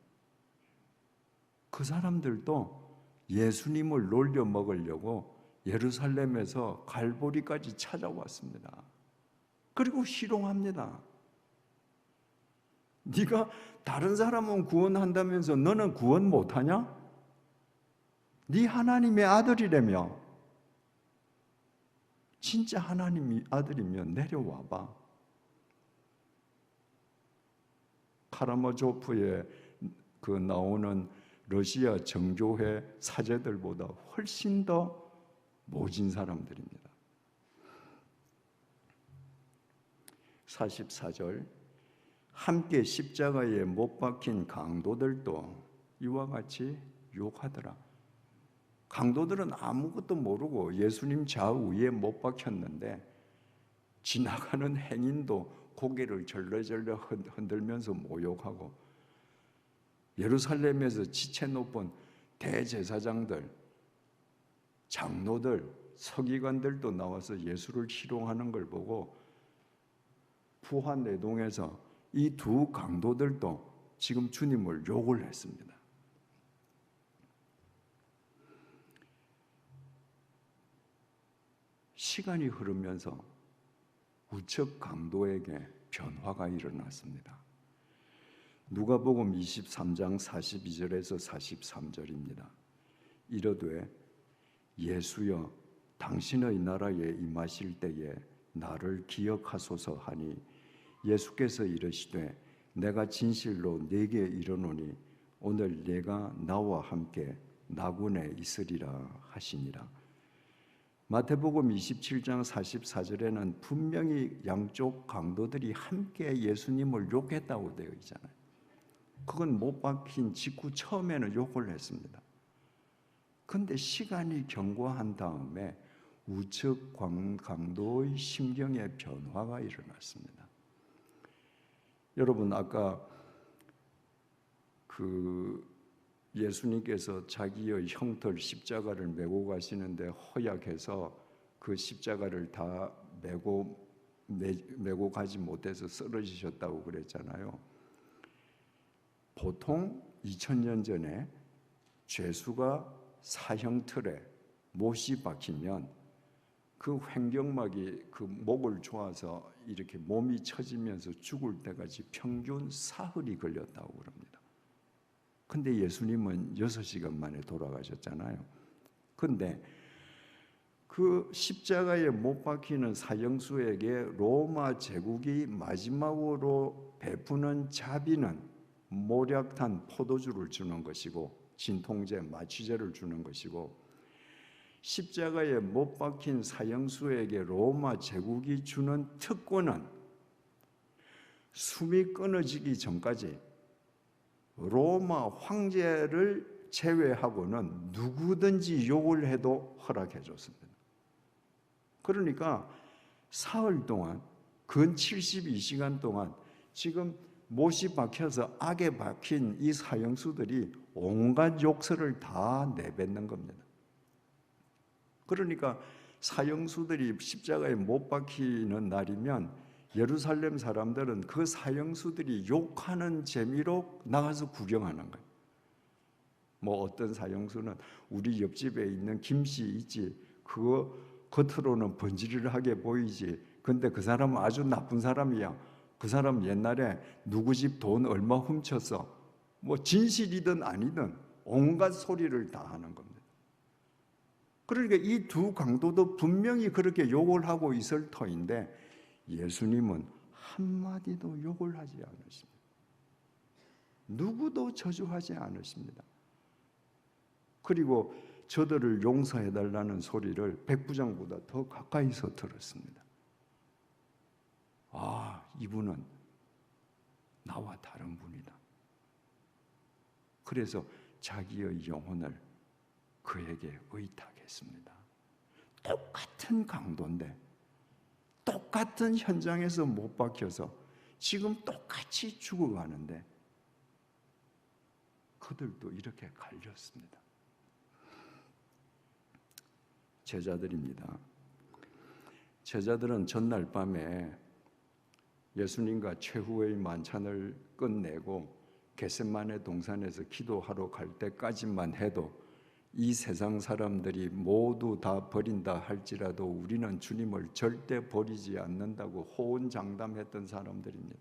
그 사람들도 예수님을 놀려 먹으려고 예루살렘에서 갈보리까지 찾아왔습니다. 그리고 희롱합니다. 네가 다른 사람은 구원한다면서 너는 구원 못하냐? 네 하나님의 아들이라며. 진짜 하나님이 아들이면 내려와봐. 카라마조프에 그 나오는 러시아 정교회 사제들보다 훨씬 더 모진 사람들입니다. 44절, 함께 십자가에 못 박힌 강도들도 이와 같이 욕하더라. 강도들은 아무것도 모르고 예수님 좌우에 못 박혔는데 지나가는 행인도 고개를 절레절레 흔들면서 모욕하고, 예루살렘에서 지체 높은 대제사장들, 장로들, 서기관들도 나와서 예수를 희롱하는 걸 보고 부하내동에서 이 두 강도들도 지금 주님을 욕을 했습니다. 시간이 흐르면서 우측 강도에게 변화가 일어났습니다. 누가복음 23장 42절에서 43절입니다. 이르되 예수여 당신의 나라에 임하실 때에 나를 기억하소서 하니 예수께서 이르시되 내가 진실로 네게 이르노니 오늘 네가 나와 함께 나군에 있으리라 하시니라. 마태복음 27장 44절에는 분명히 양쪽 강도들이 함께 예수님을 욕했다고 되어 있잖아요. 그건 못 박힌 직후 처음에는 욕을 했습니다. 그런데 시간이 경과한 다음에 우측 강도의 심경의 변화가 일어났습니다. 여러분, 아까 예수님께서 자기의 형틀 십자가를 메고 가시는데 허약해서 그 십자가를 다 메고 가지 못해서 쓰러지셨다고 그랬잖아요. 보통 2000년 전에 죄수가 사형틀에 못이 박히면 그 횡격막이 그 목을 조아서 이렇게 몸이 처지면서 죽을 때까지 평균 사흘이 걸렸다고 그럽니다. 근데 예수님은 6시간 만에 돌아가셨잖아요. 근데 그 십자가에 못 박히는 사형수에게 로마 제국이 마지막으로 베푸는 자비는 모략탄 포도주를 주는 것이고 진통제, 마취제를 주는 것이고, 십자가에 못 박힌 사형수에게 로마 제국이 주는 특권은 숨이 끊어지기 전까지 로마 황제를 제외하고는 누구든지 욕을 해도 허락해 줬습니다. 그러니까 사흘 동안 근 72시간 동안 지금 못이 박혀서 악에 박힌 이 사형수들이 온갖 욕설을 다 내뱉는 겁니다. 그러니까 사형수들이 십자가에 못 박히는 날이면 예루살렘 사람들은 그 사형수들이 욕하는 재미로 나가서 구경하는 거예요. 뭐 어떤 사형수는 우리 옆집에 있는 김씨 있지, 그거 겉으로는 번지르르하게 보이지, 근데 그 사람은 아주 나쁜 사람이야. 그 사람 옛날에 누구 집 돈 얼마 훔쳤어. 뭐 진실이든 아니든 온갖 소리를 다 하는 겁니다. 그러니까 이 두 강도도 분명히 그렇게 욕을 하고 있을 터인데 예수님은 한마디도 욕을 하지 않으십니다. 누구도 저주하지 않으십니다. 그리고 저들을 용서해달라는 소리를 백부장보다 더 가까이서 들었습니다. 아, 이분은 나와 다른 분이다. 그래서 자기의 영혼을 그에게 의탁했습니다. 똑같은 강도인데 똑같은 현장에서 못 박혀서 지금 똑같이 죽어가는데 그들도 이렇게 갈렸습니다. 제자들입니다. 제자들은 전날 밤에 예수님과 최후의 만찬을 끝내고 겟세마네 동산에서 기도하러 갈 때까지만 해도 이 세상 사람들이 모두 다 버린다 할지라도 우리는 주님을 절대 버리지 않는다고 호언장담했던 사람들입니다.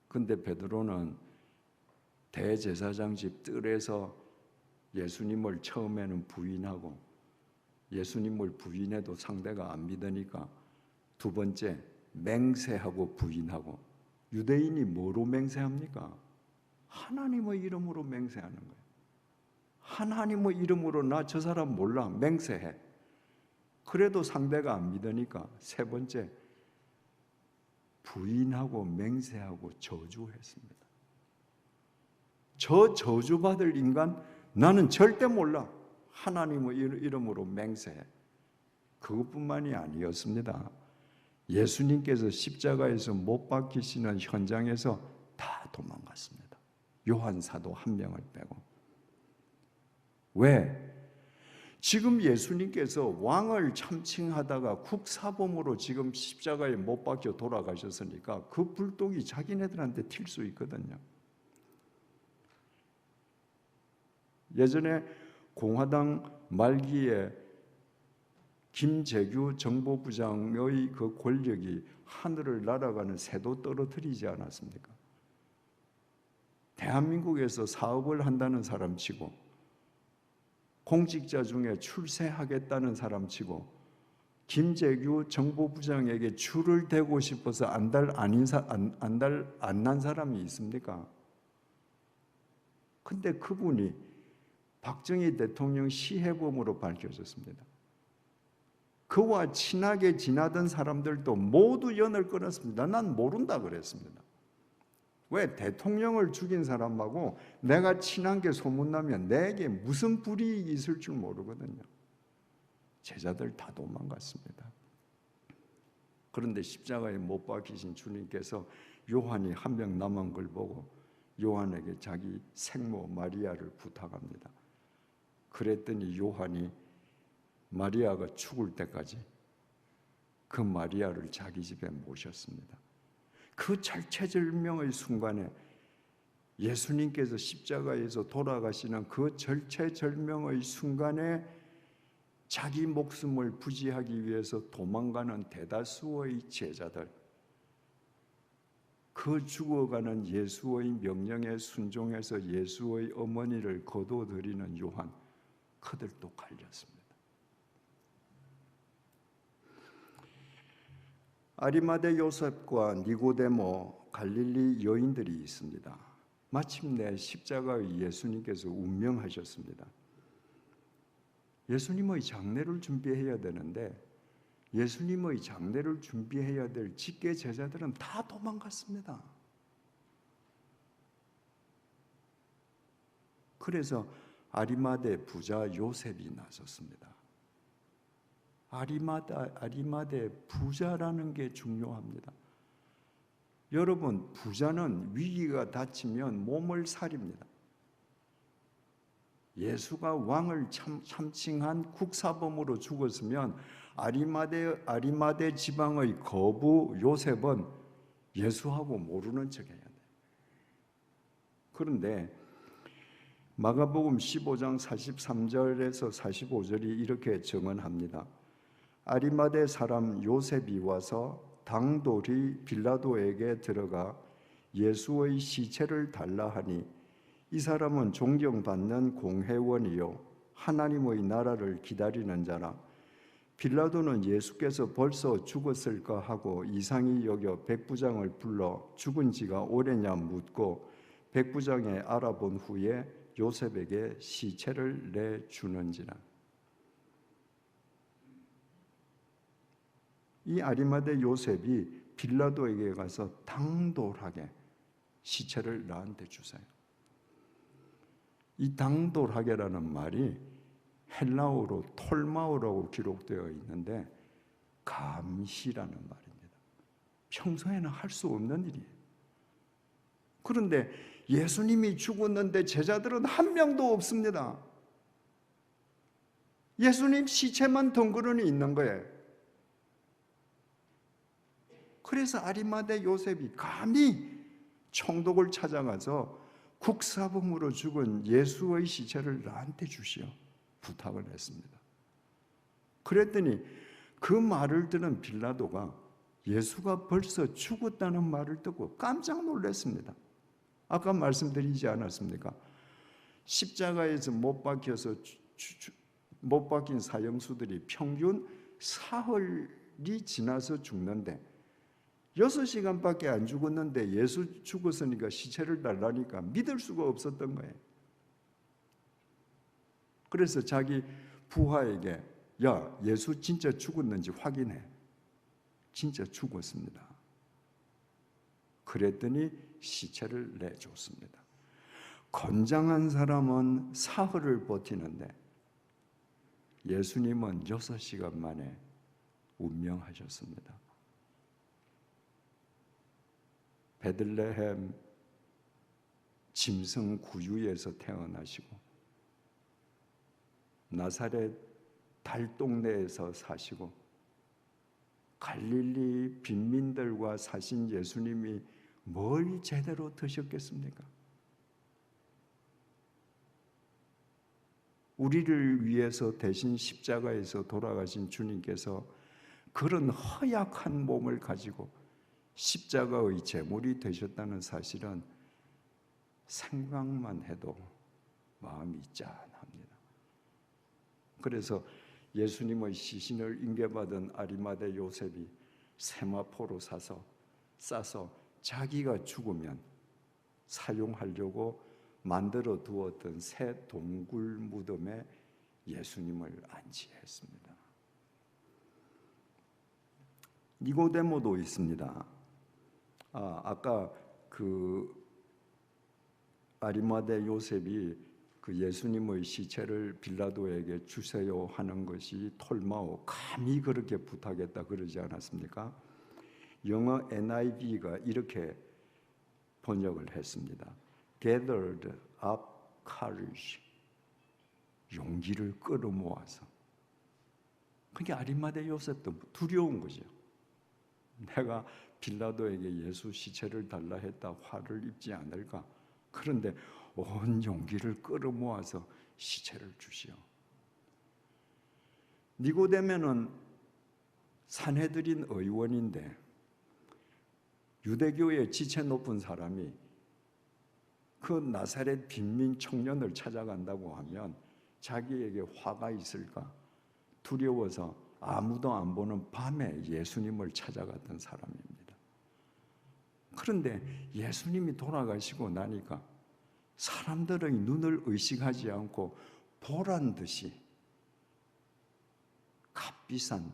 근데 베드로는 대제사장 집 뜰에서 예수님을 처음에는 부인하고 예수님을 부인해도 상대가 안 믿으니까 두 번째 맹세하고 부인하고. 유대인이 뭐로 맹세합니까? 하나님의 이름으로 맹세하는 거예요. 하나님의 이름으로 나 저 사람 몰라 맹세해. 그래도 상대가 안 믿으니까 세 번째 부인하고 맹세하고 저주했습니다. 저 저주받을 인간 나는 절대 몰라. 하나님의 이름으로 맹세해. 그것뿐만이 아니었습니다. 예수님께서 십자가에서 못 박히시는 현장에서 다 도망갔습니다. 요한 사도 한 명을 빼고. 왜? 지금 예수님께서 왕을 참칭하다가 국사범으로 지금 십자가에 못 박혀 돌아가셨으니까 그 불독이 자기네들한테 튈 수 있거든요. 예전에 공화당 말기에 김재규 정보부장의 그 권력이 하늘을 날아가는 새도 떨어뜨리지 않았습니까? 대한민국에서 사업을 한다는 사람 치고 공직자 중에 출세하겠다는 사람 치고 김재규 정보부장에게 줄을 대고 싶어서 안달 안 난 사람이 있습니까? 근데 그분이 박정희 대통령 시해범으로 밝혀졌습니다. 그와 친하게 지나던 사람들도 모두 연을 끊었습니다. 난 모른다 그랬습니다. 왜? 대통령을 죽인 사람하고 내가 친한 게 소문나면 내게 무슨 불이익이 있을 줄 모르거든요. 제자들 다 도망갔습니다. 그런데 십자가에 못 박히신 주님께서 요한이 한 명 남은 걸 보고 요한에게 자기 생모 마리아를 부탁합니다. 그랬더니 요한이 마리아가 죽을 때까지 그 마리아를 자기 집에 모셨습니다. 그 절체절명의 순간에 예수님께서 십자가에서 돌아가시는 그 절체절명의 순간에 자기 목숨을 부지하기 위해서 도망가는 대다수의 제자들, 그 죽어가는 예수의 명령에 순종해서 예수의 어머니를 거둬들이는 요한, 그들도 갈렸습니다. 아리마대 요셉과 니고데모 갈릴리 여인들이 있습니다. 마침내 십자가의 예수님께서 운명하셨습니다. 예수님의 장례를 준비해야 되는데 예수님의 장례를 준비해야 될 직계 제자들은 다 도망갔습니다. 그래서 아리마대 부자 요셉이 나섰습니다. 아리마대 부자라는 게 중요합니다. 여러분, 부자는 위기가 닥치면 몸을 사립니다. 예수가 왕을 참칭한 국사범으로 죽었으면 아리마대 지방의 거부 요셉은 예수하고 모르는 척해야 돼요. 그런데 마가복음 15장 43절에서 45절이 이렇게 증언합니다. 아리마대 사람 요셉이 와서 당돌이 빌라도에게 들어가 예수의 시체를 달라 하니 이 사람은 존경받는 공회원이요 하나님의 나라를 기다리는 자라. 빌라도는 예수께서 벌써 죽었을까 하고 이상히 여겨 백부장을 불러 죽은 지가 오래냐 묻고 백부장에 알아본 후에 요셉에게 시체를 내주는지라. 이 아리마대 요셉이 빌라도에게 가서 당돌하게 시체를 나한테 주세요. 이 당돌하게라는 말이 헬라어로 톨마오라고 기록되어 있는데 감시라는 말입니다. 평소에는 할 수 없는 일이에요. 그런데 예수님이 죽었는데 제자들은 한 명도 없습니다. 예수님 시체만 덩그러니 있는 거예요. 그래서 아리마대 요셉이 감히 총독을 찾아가서 국사범으로 죽은 예수의 시체를 나한테 주시오 부탁을 했습니다. 그랬더니 그 말을 들은 빌라도가 예수가 벌써 죽었다는 말을 듣고 깜짝 놀랐습니다. 아까 말씀드리지 않았습니까? 십자가에서 못 박힌 사형수들이 평균 사흘이 지나서 죽는데 6시간밖에 안 죽었는데 예수 죽었으니까 시체를 달라니까 믿을 수가 없었던 거예요. 그래서 자기 부하에게 야, 예수 진짜 죽었는지 확인해. 진짜 죽었습니다. 그랬더니 시체를 내줬습니다. 건장한 사람은 사흘을 버티는데 예수님은 6시간 만에 운명하셨습니다. 베들레헴 짐승 구유에서 태어나시고 나사렛 달동네에서 사시고 갈릴리 빈민들과 사신 예수님이 뭘 제대로 드셨겠습니까? 우리를 위해서 대신 십자가에서 돌아가신 주님께서 그런 허약한 몸을 가지고 십자가의 제물이 되셨다는 사실은 생각만 해도 마음이 짠합니다. 그래서 예수님의 시신을 인계받은 아리마대 요셉이 세마포로 싸서 자기가 죽으면 사용하려고 만들어 두었던 새 동굴 무덤에 예수님을 안치했습니다. 니고데모도 있습니다. 아까 그 아리마대 요셉이 그 예수님의 시체를 빌라도에게 주세요 하는 것이 톨마오 감히 그렇게 부탁했다 그러지 않았습니까? 영어 NIV가 이렇게 번역을 했습니다. Gathered up courage. 용기를 끌어모아서. 그게 아리마대 요셉도 두려운 거죠. 내가 빌라도에게 예수 시체를 달라 했다 화를 입지 않을까? 그런데 온 용기를 끌어모아서 시체를 주시오. 니고데모는 산헤드린 의원인데 유대교의 지체 높은 사람이 그 나사렛 빈민 청년을 찾아간다고 하면 자기에게 화가 있을까 두려워서 아무도 안 보는 밤에 예수님을 찾아갔던 사람입니다. 그런데 예수님이 돌아가시고 나니까 사람들의 눈을 의식하지 않고 보란 듯이 값비싼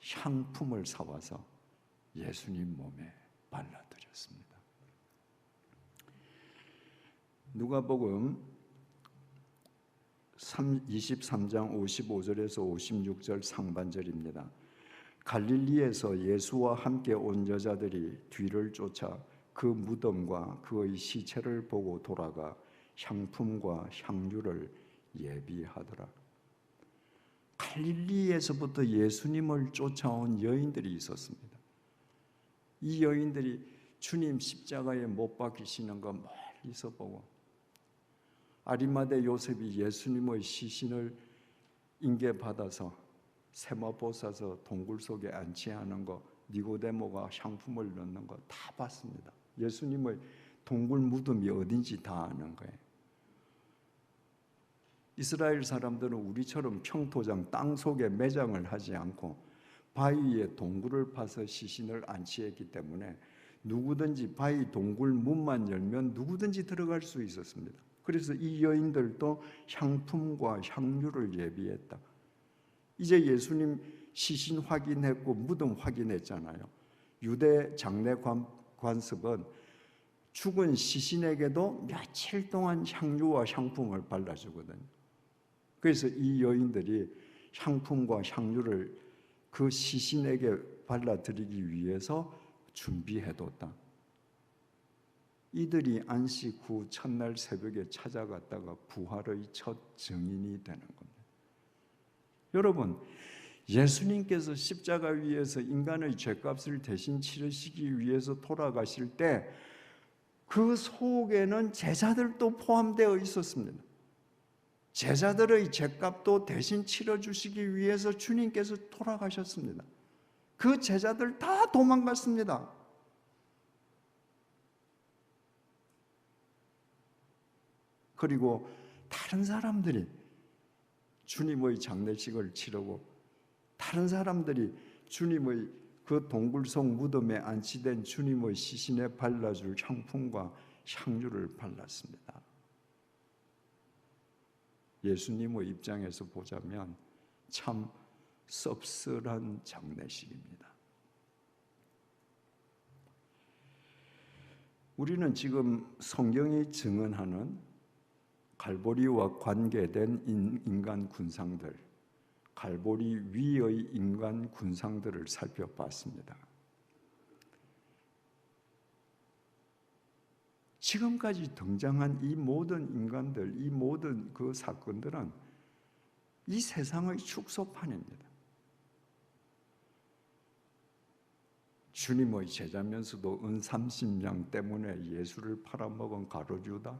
향품을 사와서 예수님 몸에 발라드렸습니다. 누가복음 23장 55절에서 56절 상반절입니다. 갈릴리에서 예수와 함께 온 여자들이 뒤를 쫓아 그 무덤과 그의 시체를 보고 돌아가 향품과 향유를 예비하더라. 갈릴리에서부터 예수님을 쫓아온 여인들이 있었습니다. 이 여인들이 주님 십자가에 못 박히시는 거 멀리서 보고, 아리마대 요셉이 예수님의 시신을 인계받아서 세마포 싸서 동굴 속에 안치하는 거, 니고데모가 향품을 넣는 거 다 봤습니다. 예수님의 동굴 무덤이 어딘지 다 아는 거예요. 이스라엘 사람들은 우리처럼 평토장 땅 속에 매장을 하지 않고 바위에 동굴을 파서 시신을 안치했기 때문에 누구든지 바위 동굴 문만 열면 누구든지 들어갈 수 있었습니다. 그래서 이 여인들도 향품과 향유를 예비했다. 이제 예수님 시신 확인했고 무덤 확인했잖아요. 유대 장례 관습은 죽은 시신에게도 며칠 동안 향유와 향품을 발라주거든요. 그래서 이 여인들이 향품과 향유를 그 시신에게 발라드리기 위해서 준비해뒀다. 이들이 안식 후 첫날 새벽에 찾아갔다가 부활의 첫 증인이 되는 겁니다. 여러분, 예수님께서 십자가 위에서 인간의 죄값을 대신 치르시기 위해서 돌아가실 때 그 속에는 제자들도 포함되어 있었습니다. 제자들의 죄값도 대신 치러주시기 위해서 주님께서 돌아가셨습니다. 그 제자들 다 도망갔습니다. 그리고 다른 사람들이 주님의 장례식을 치르고 다른 사람들이 주님의 그 동굴 속 무덤에 안치된 주님의 시신에 발라줄 향품과 향유를 발랐습니다. 예수님의 입장에서 보자면 참 씁쓸한 장례식입니다. 우리는 지금 성경이 증언하는 갈보리와 관계된 인간 군상들, 갈보리 위의 인간 군상들을 살펴봤습니다. 지금까지 등장한 이 모든 인간들, 이 모든 그 사건들은 이 세상의 축소판입니다. 주님의 제자면서도 은 30냥 때문에 예수를 팔아먹은 가룟 유다,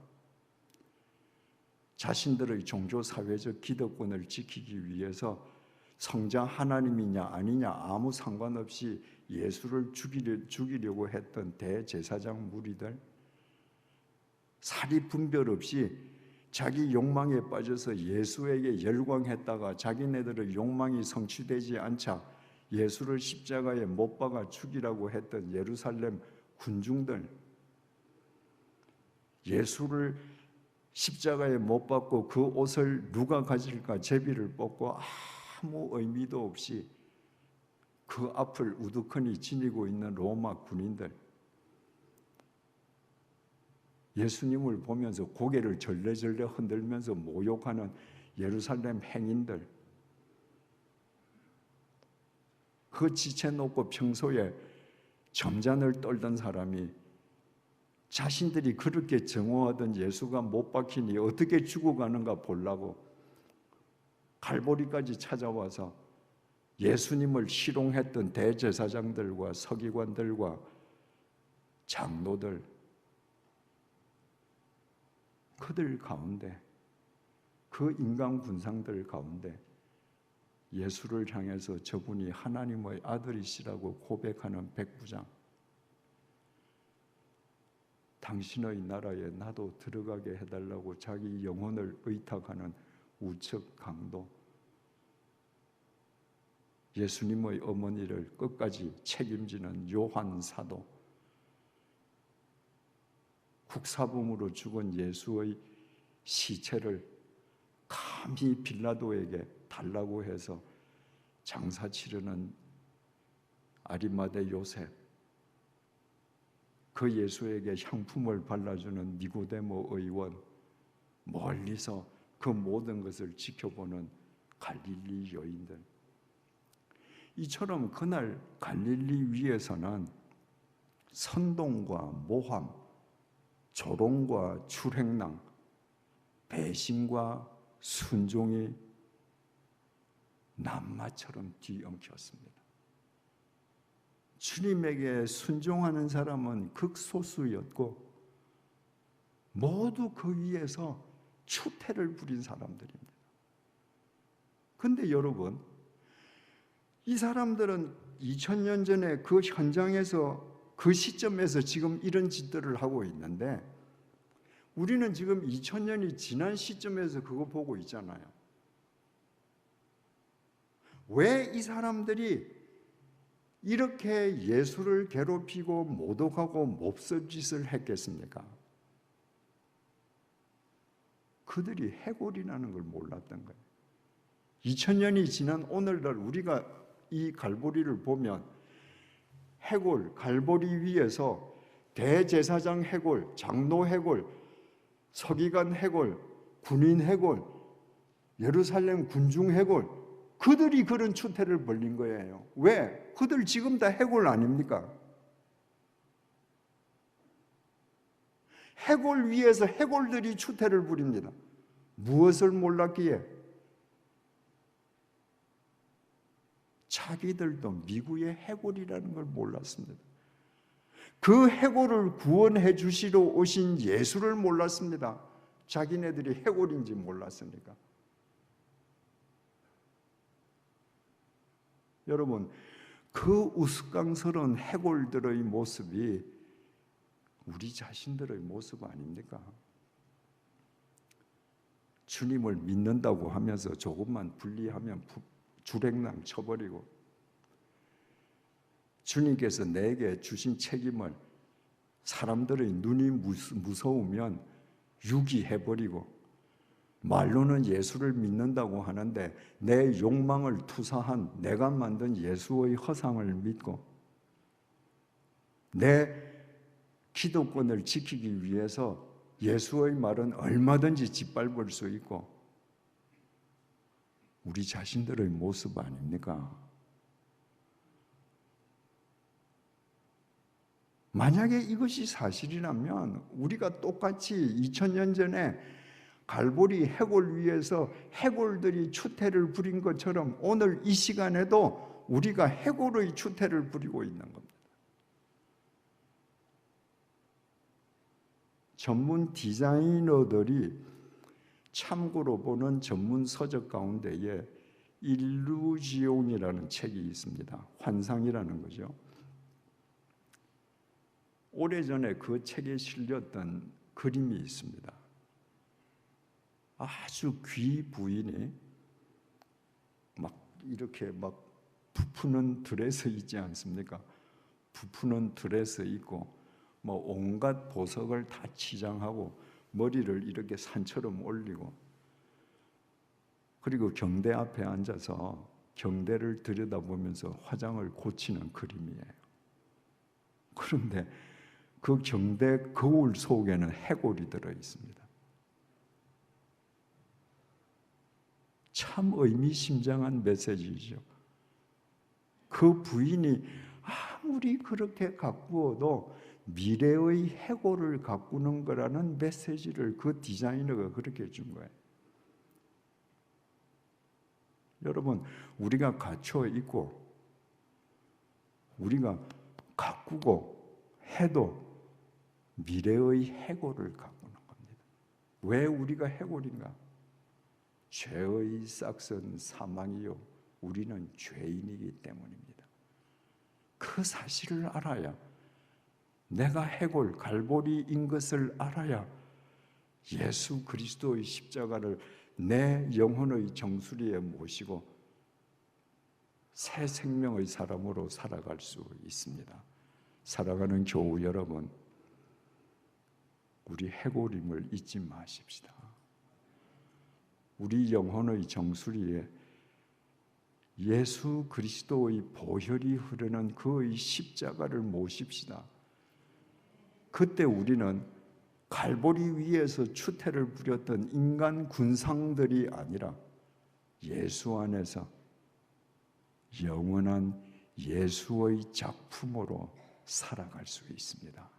자신들의 종교사회적 기득권을 지키기 위해서 성자 하나님이냐 아니냐 아무 상관없이 예수를 죽이려고 했던 대제사장 무리들, 사리 분별 없이 자기 욕망에 빠져서 예수에게 열광했다가 자기네들의 욕망이 성취되지 않자 예수를 십자가에 못 박아 죽이라고 했던 예루살렘 군중들, 예수를 십자가에 못 박고 그 옷을 누가 가질까 제비를 뽑고 아무 의미도 없이 그 앞을 우두커니 지니고 있는 로마 군인들, 예수님을 보면서 고개를 절레절레 흔들면서 모욕하는 예루살렘 행인들, 그 지체놓고 평소에 점잔을 떨던 사람이 자신들이 그렇게 정오하던 예수가 못 박히니 어떻게 죽어가는가 보려고 갈보리까지 찾아와서 예수님을 희롱했던 대제사장들과 서기관들과 장로들, 그들 가운데, 그 인간 군상들 가운데 예수를 향해서 저분이 하나님의 아들이시라고 고백하는 백부장, 당신의 나라에 나도 들어가게 해달라고 자기 영혼을 의탁하는 우측 강도, 예수님의 어머니를 끝까지 책임지는 요한 사도, 국사범으로 죽은 예수의 시체를 감히 빌라도에게 달라고 해서 장사 치르는 아리마대 요셉, 그 예수에게 향품을 발라주는 니고데모 의원, 멀리서 그 모든 것을 지켜보는 갈릴리 여인들. 이처럼 그날 갈릴리 위에서는 선동과 모함, 조롱과 출행랑, 배신과 순종이 남마처럼 뒤엉켰습니다. 주님에게 순종하는 사람은 극소수였고 모두 그 위에서 추태를 부린 사람들입니다. 근데 여러분, 이 사람들은 2000년 전에 그 현장에서 그 시점에서 지금 이런 짓들을 하고 있는데 우리는 지금 2000년이 지난 시점에서 그거 보고 있잖아요. 왜 이 사람들이 이렇게 예수를 괴롭히고 모독하고 몹쓸짓을 했겠습니까? 그들이 해골이라는 걸 몰랐던 거예요. 2000년이 지난 오늘날 우리가 이 갈보리를 보면 해골, 갈보리 위에서 대제사장 해골, 장로 해골, 서기관 해골, 군인 해골, 예루살렘 군중 해골, 그들이 그런 추태를 벌린 거예요. 왜? 그들 지금 다 해골 아닙니까? 해골 위에서 해골들이 추태를 부립니다. 무엇을 몰랐기에? 자기들도 미국의 해골이라는 걸 몰랐습니다. 그 해골을 구원해 주시러 오신 예수를 몰랐습니다. 자기네들이 해골인지 몰랐으니까. 여러분, 그 우스꽝스러운 해골들의 모습이 우리 자신들의 모습 아닙니까? 주님을 믿는다고 하면서 조금만 불리하면 주랭랑 쳐버리고, 주님께서 내게 주신 책임을 사람들의 눈이 무서우면 유기해버리고, 말로는 예수를 믿는다고 하는데 내 욕망을 투사한 내가 만든 예수의 허상을 믿고, 내 기도권을 지키기 위해서 예수의 말은 얼마든지 짓밟을 수 있고, 우리 자신들의 모습 아닙니까? 만약에 이것이 사실이라면 우리가 똑같이 2000년 전에 갈보리 해골 위에서 해골들이 추태를 부린 것처럼 오늘 이 시간에도 우리가 해골의 추태를 부리고 있는 겁니다. 전문 디자이너들이 참고로 보는 전문 서적 가운데에 일루지온이라는 책이 있습니다. 환상이라는 거죠. 오래전에 그 책에 실렸던 그림이 있습니다. 아주 귀 부인이 막 이렇게 막 부푸는 드레스 있지 않습니까? 부푸는 드레스 입고 뭐 온갖 보석을 다 치장하고 머리를 이렇게 산처럼 올리고, 그리고 경대 앞에 앉아서 경대를 들여다보면서 화장을 고치는 그림이에요. 그런데 그 경대 거울 속에는 해골이 들어 있습니다. 참 의미심장한 메시지죠. 그 부인이 아무리 그렇게 가꾸어도 미래의 해골을 가꾸는 거라는 메시지를 그 디자이너가 그렇게 준 거예요. 여러분, 우리가 갖춰 있고 우리가 가꾸고 해도 미래의 해골을 가꾸는 겁니다. 왜 우리가 해골인가? 죄의 싹은 사망이요, 우리는 죄인이기 때문입니다. 그 사실을 알아야, 내가 해골 갈보리인 것을 알아야 예수 그리스도의 십자가를 내 영혼의 정수리에 모시고 새 생명의 사람으로 살아갈 수 있습니다. 살아가는 교우 여러분, 우리 해골임을 잊지 마십시다. 우리 영혼의 정수리에 예수 그리스도의 보혈이 흐르는 그의 십자가를 모십시다. 그때 우리는 갈보리 위에서 추태를 부렸던 인간 군상들이 아니라 예수 안에서 영원한 예수의 작품으로 살아갈 수 있습니다.